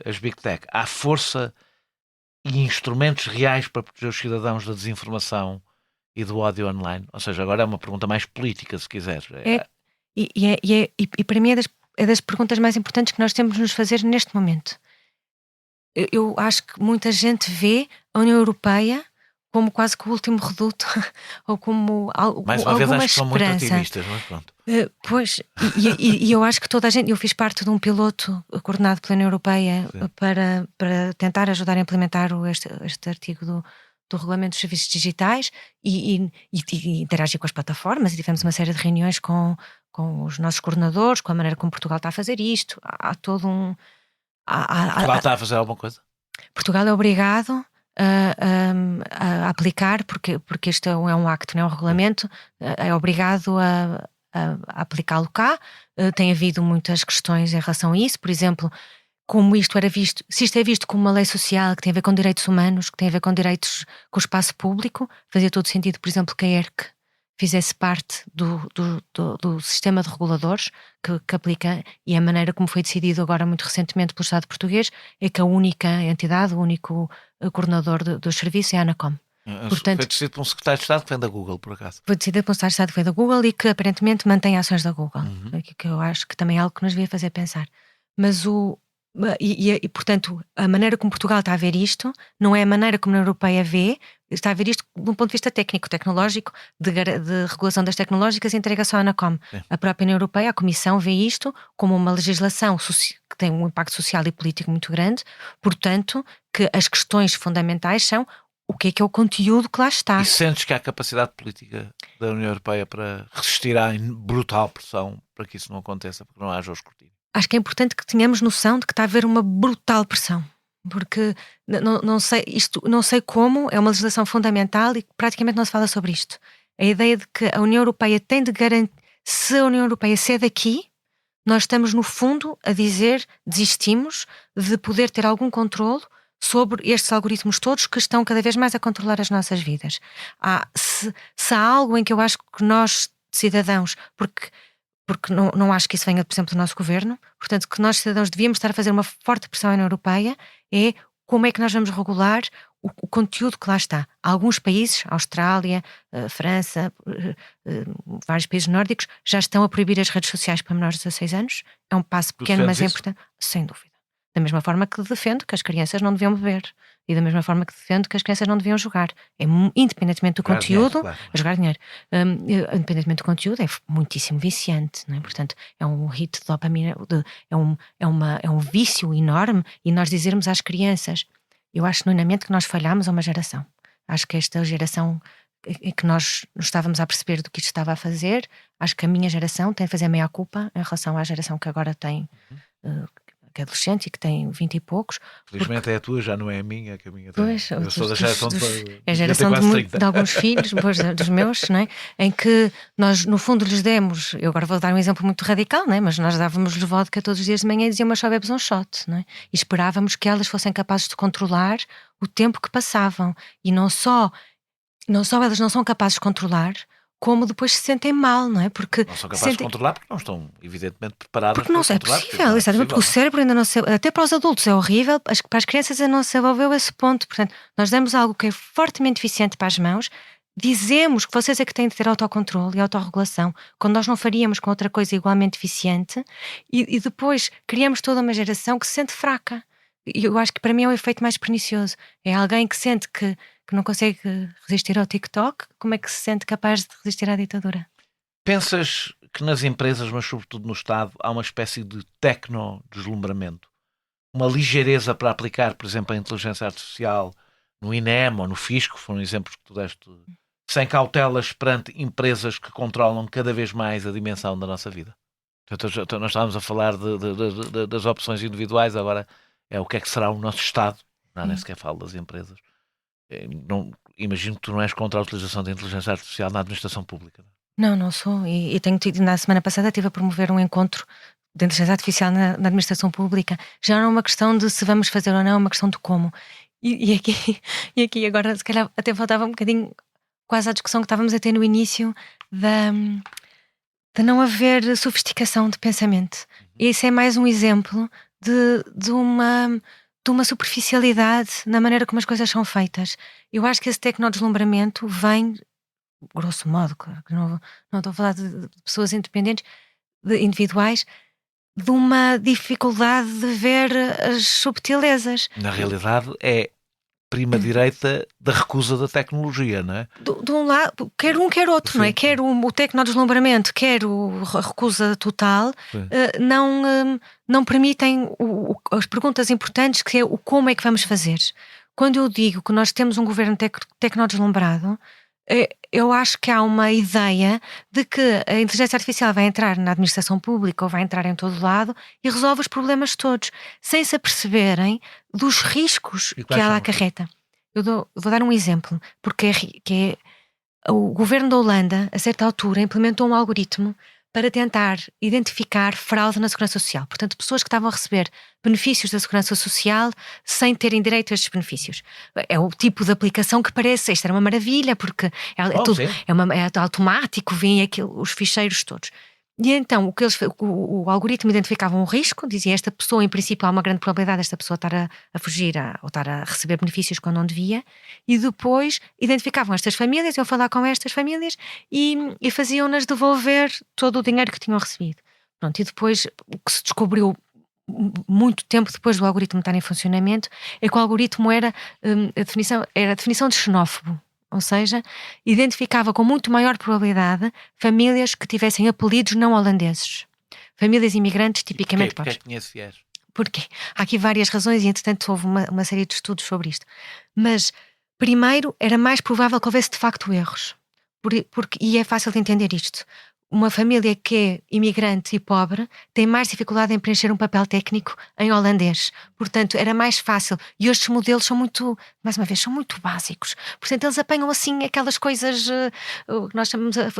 A: as Big Tech. Há força e instrumentos reais para proteger os cidadãos da desinformação e do ódio online? Ou seja, agora é uma pergunta mais política, se quiser.
C: E para mim é das perguntas mais importantes que nós temos de nos fazer neste momento. Eu acho que muita gente vê a União Europeia como quase que o último reduto, ou como
A: mais uma vez acho que são muito
C: esperança.
A: otimistas, mas pronto.
C: Pois, e eu acho que toda a gente, eu fiz parte de um piloto coordenado pela União Europeia para tentar ajudar a implementar este artigo do Regulamento dos Serviços Digitais e interagir com as plataformas, e tivemos uma série de reuniões com os nossos coordenadores, com a maneira como Portugal está a fazer isto. Há todo um...
A: Portugal está a fazer alguma coisa?
C: Portugal é obrigado a aplicar, porque isto é um acto, não é um regulamento, é obrigado a aplicá-lo cá. Tem havido muitas questões em relação a isso, por exemplo, como isto era visto, se isto é visto como uma lei social que tem a ver com direitos humanos, que tem a ver com direitos com o espaço público, fazia todo sentido, por exemplo, que a ERC fizesse parte do sistema de reguladores que aplica, e a maneira como foi decidido agora muito recentemente pelo Estado português é que a única entidade, o único coordenador dos serviços é a ANACOM.
A: Portanto, foi decidido por um secretário de Estado que vem da Google, por acaso.
C: Foi decidido por um secretário de Estado que vem da Google e que aparentemente mantém ações da Google, que eu acho que também é algo que nos devia fazer pensar. Mas portanto, a maneira como Portugal está a ver isto não é a maneira como a União Europeia vê, está a ver isto de um ponto de vista técnico, tecnológico, de regulação das tecnológicas e entrega só à ANACOM. A própria União Europeia, a Comissão, vê isto como uma legislação que tem um impacto social e político muito grande, portanto, que as questões fundamentais são o que é o conteúdo que lá está.
A: E sentes que há capacidade política da União Europeia para resistir à brutal pressão para que isso não aconteça, porque não haja o escrutínio?
C: Acho que é importante que tenhamos noção de que está a haver uma brutal pressão, porque não sei como, é uma legislação fundamental e praticamente não se fala sobre isto. A ideia de que a União Europeia tem de garantir, se a União Europeia cede aqui, nós estamos no fundo a dizer, desistimos de poder ter algum controlo sobre estes algoritmos todos que estão cada vez mais a controlar as nossas vidas. Se há algo em que eu acho que nós, cidadãos, porque não acho que isso venha, por exemplo, do nosso governo, portanto, que nós, cidadãos, devíamos estar a fazer uma forte pressão à União Europeia, é como é que nós vamos regular o conteúdo que lá está. Alguns países, Austrália, França, vários países nórdicos, já estão a proibir as redes sociais para menores de 16 anos. É um passo pequeno, mas é importante. Sem dúvida. Da mesma forma que defendo que as crianças não deviam beber. E da mesma forma que defendo que as crianças não deviam jogar. Independentemente do conteúdo,
A: dinheiro, claro.
C: Jogar dinheiro, independentemente do conteúdo, é muitíssimo viciante, não é? Portanto, é um hit de dopamina, é um vício enorme, e nós dizermos às crianças, eu acho genuinamente que nós falhámos a uma geração. Acho que esta geração em que nós nos estávamos a perceber do que isto estava a fazer, acho que a minha geração tem de fazer meia-culpa em relação à geração que agora tem... que é adolescente e que tem 20 e poucos.
A: Felizmente é a tua, já não é a minha, que a minha
C: pois,
A: tem. Eu sou da geração
C: é a geração de alguns filhos, dos meus, não é? Em que nós, no fundo, lhes demos, eu agora vou dar um exemplo muito radical, não é? Mas nós dávamos-lhes vodka todos os dias de manhã e dizíamos, só bebes um shot, não é? E esperávamos que elas fossem capazes de controlar o tempo que passavam. E não só elas não são capazes de controlar, como depois se sentem mal, não é? Porque
A: não são capazes de controlar porque não estão, evidentemente, preparadas
C: porque não
A: para controlar.
C: É possível, exatamente, porque o cérebro ainda não se... Até para os adultos é horrível, para as crianças ainda não se desenvolveu esse ponto. Portanto, nós damos algo que é fortemente eficiente para as mãos, dizemos que vocês é que têm de ter autocontrole e autorregulação, quando nós não faríamos com outra coisa igualmente eficiente, e depois criamos toda uma geração que se sente fraca. E eu acho que para mim é o efeito mais pernicioso. É alguém que sente que não consegue resistir ao TikTok, como é que se sente capaz de resistir à ditadura?
A: Pensas que nas empresas, mas sobretudo no Estado, há uma espécie de tecno-deslumbramento? Uma ligeireza para aplicar, por exemplo, a inteligência artificial no INEM ou no Fisco, foram exemplos que tu deste, sem cautelas perante empresas que controlam cada vez mais a dimensão da nossa vida? Portanto, nós estávamos a falar das opções individuais, agora é o que é que será o nosso Estado. Não, nem sequer falo das empresas. Imagino que tu não és contra a utilização da inteligência artificial na administração pública.
C: Não sou. E tenho tido, na semana passada estive a promover um encontro de inteligência artificial na administração pública. Já não é uma questão de se vamos fazer ou não, é uma questão de como. E aqui agora, se calhar, até faltava um bocadinho quase à discussão que estávamos a ter no início de não haver sofisticação de pensamento. E isso é mais um exemplo de uma superficialidade na maneira como as coisas são feitas. Eu acho que esse tecnodeslumbramento vem, grosso modo, claro, que não estou a falar de pessoas independentes, individuais, de uma dificuldade de ver as subtilezas.
A: Na realidade é prima direita da recusa da tecnologia, não é?
C: De um lado, quer um, quer outro, sim, não é? Quer o tecnodeslumbramento, quer a recusa total, não permitem as perguntas importantes, que é o como é que vamos fazer. quando eu digo que nós temos um governo tecnodeslumbrado, eu acho que há uma ideia de que a inteligência artificial vai entrar na administração pública ou vai entrar em todo lado e resolve os problemas todos, sem se aperceberem dos riscos que ela acarreta. Vou dar um exemplo, porque o governo da Holanda, a certa altura, implementou um algoritmo para tentar identificar fraude na Segurança Social. Portanto, pessoas que estavam a receber benefícios da Segurança Social sem terem direito a estes benefícios. É o tipo de aplicação que parece, isto era uma maravilha, porque é automático, vêm os ficheiros todos. E então o algoritmo identificava um risco, dizia esta pessoa, em princípio há uma grande probabilidade desta pessoa estar a fugir ou estar a receber benefícios quando não devia, e depois identificavam estas famílias, iam falar com estas famílias e faziam-nas devolver todo o dinheiro que tinham recebido. Pronto, e depois o que se descobriu muito tempo depois do algoritmo estar em funcionamento é que o algoritmo era a definição de xenófobo. Ou seja, identificava com muito maior probabilidade famílias que tivessem apelidos não holandeses. Famílias imigrantes tipicamente pobres.
A: Porquê é que tinha esse viés?
C: Porquê? Há aqui várias razões e, entretanto, houve uma série de estudos sobre isto. Mas, primeiro, era mais provável que houvesse de facto erros. E é fácil de entender isto. Uma família que é imigrante e pobre tem mais dificuldade em preencher um papel técnico em holandês. Portanto, era mais fácil. E estes modelos são muito, mais uma vez, são muito básicos. Portanto, eles apanham assim aquelas coisas que nós chamamos a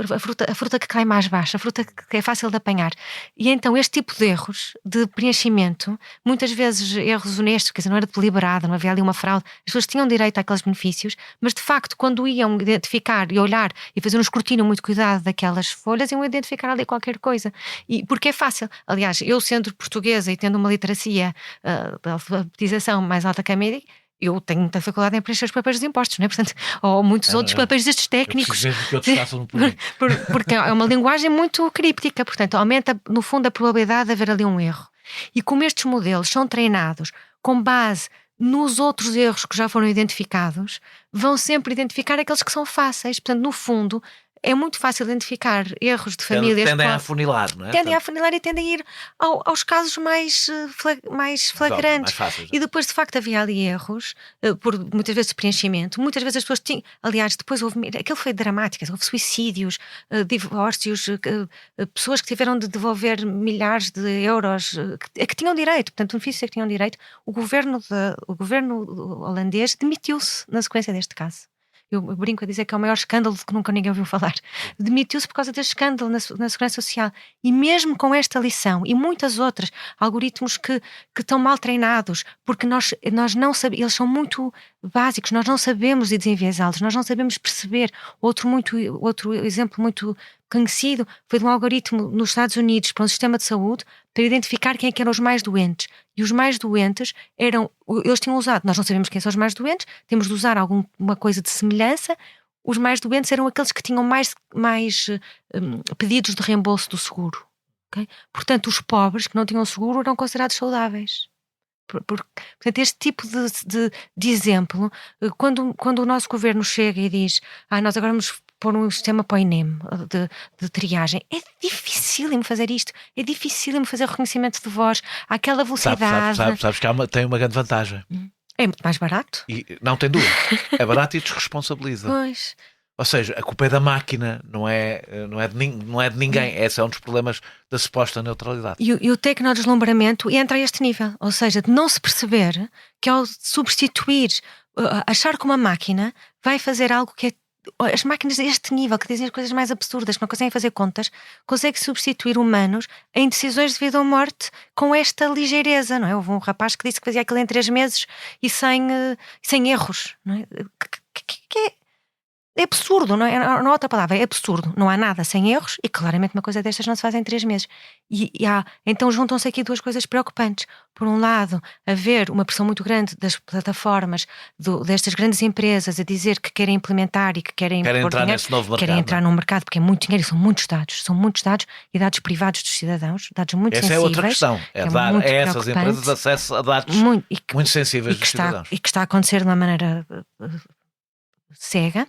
C: fruta que cai mais baixa, a fruta que é fácil de apanhar. E então este tipo de erros de preenchimento, muitas vezes erros honestos, quer dizer, não era deliberado, não havia ali uma fraude, as pessoas tinham direito àqueles benefícios, mas de facto, quando iam identificar e olhar e fazer um escrutínio muito cuidado daquelas folhas, iam identificar ali qualquer coisa. E porque é fácil. Aliás, eu sendo portuguesa e tendo uma literacia da alfabetização mais alta que a média, eu tenho muita faculdade em preencher os papéis dos impostos, não é? Portanto, ou muitos outros papéis destes técnicos.
A: Que outros façam por mim.
C: Porque é uma linguagem muito críptica, portanto, aumenta, no fundo, a probabilidade de haver ali um erro. E como estes modelos são treinados com base nos outros erros que já foram identificados, vão sempre identificar aqueles que são fáceis. Portanto, no fundo, é muito fácil identificar erros de famílias.
A: Tendem a afunilar, não é?
C: Tendem a afunilar e tendem a ir aos casos mais flagrantes.
A: Mais fáceis,
C: e depois, de facto, havia ali erros, por muitas vezes preenchimento. Muitas vezes as pessoas tinham. Aliás, depois aquilo foi dramático. Houve suicídios, divórcios, pessoas que tiveram de devolver milhares de euros que tinham direito, portanto, benefícios que tinham direito. O governo holandês demitiu-se na sequência deste caso. Eu brinco a dizer que é o maior escândalo de que nunca ninguém ouviu falar. Demitiu-se por causa deste escândalo na Segurança Social. E mesmo com esta lição e muitas outras, algoritmos que estão mal treinados, porque nós não sabemos, eles são muito básicos, nós não sabemos desenviesá-los, nós não sabemos perceber. Outro exemplo muito conhecido foi de um algoritmo nos Estados Unidos para um sistema de saúde para identificar quem é que eram os mais doentes. E os mais doentes eles tinham usado, nós não sabemos quem são os mais doentes, temos de usar alguma coisa de semelhança. Os mais doentes eram aqueles que tinham mais pedidos de reembolso do seguro. Okay? Portanto, os pobres que não tinham seguro eram considerados saudáveis. Portanto, este tipo de exemplo, quando o nosso governo chega e diz nós agora vamos pôr um sistema para o INEM de triagem, é dificílimo fazer isto, é dificílimo fazer reconhecimento de voz àquela velocidade.
A: Sabes que tem uma grande vantagem.
C: É muito mais barato.
A: E não tem dúvida. É barato e desresponsabiliza.
C: Pois.
A: Ou seja, a culpa é da máquina, não é de ninguém. Esse é um dos problemas da suposta neutralidade. E
C: o tecnodeslumbramento entra a este nível. Ou seja, de não se perceber que ao substituir, achar que uma máquina vai fazer algo que é. As máquinas deste nível, que dizem as coisas mais absurdas, que não conseguem fazer contas, conseguem substituir humanos em decisões de vida ou morte com esta ligeireza, não é? Houve um rapaz que disse que fazia aquilo em 3 meses e sem erros, não é? É absurdo, não há outra palavra, é absurdo. Não há nada sem erros e claramente uma coisa destas não se faz em 3 meses. Então juntam-se aqui 2 coisas preocupantes. Por um lado, haver uma pressão muito grande das plataformas, destas grandes empresas a dizer que querem implementar e que querem
A: entrar nesse novo mercado.
C: Querem entrar num mercado porque é muito dinheiro e são muitos dados e dados privados dos cidadãos, dados muito sensíveis. Essa é outra
A: questão, dar a essas empresas acesso a dados muito sensíveis dos cidadãos.
C: E que está a acontecer de uma maneira cega,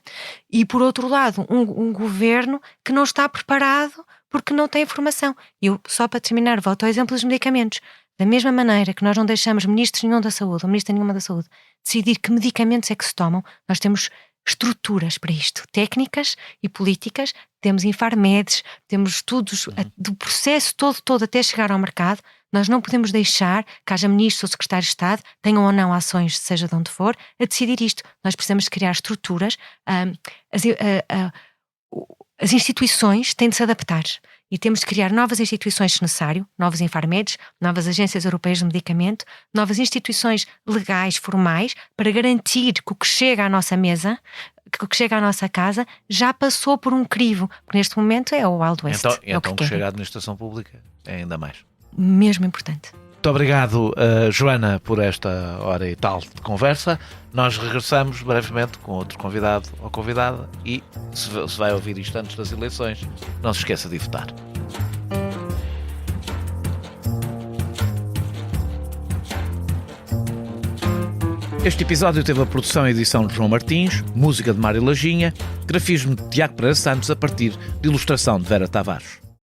C: e por outro lado um governo que não está preparado porque não tem informação. Eu, só para terminar, volto ao exemplo dos medicamentos. Da mesma maneira que nós não deixamos ministros nenhum da saúde, ou ministra nenhuma da saúde, decidir que medicamentos é que se tomam, nós temos estruturas para isto, técnicas e políticas, temos Infarmedes, temos estudos do processo todo até chegar ao mercado. Nós não podemos deixar que haja ministros ou secretários de Estado, tenham ou não ações, seja de onde for, a decidir isto. Nós precisamos criar estruturas, as instituições têm de se adaptar e temos de criar novas instituições se necessário, novos Infarmedes, novas agências europeias de medicamento, novas instituições legais, formais, para garantir que o que chega à nossa mesa, que o que chega à nossa casa, já passou por um crivo, porque neste momento é o Wild West.
A: Então que chega à administração pública é ainda mais.
C: Mesmo importante.
A: Muito obrigado, Joana, por esta hora e tal de conversa. Nós regressamos brevemente com outro convidado ou convidada e, se vai ouvir isto antes das eleições, não se esqueça de votar. Este episódio teve a produção e edição de João Martins, música de Mário Lajinha, grafismo de Tiago Pereira Santos a partir de ilustração de Vera Tavares.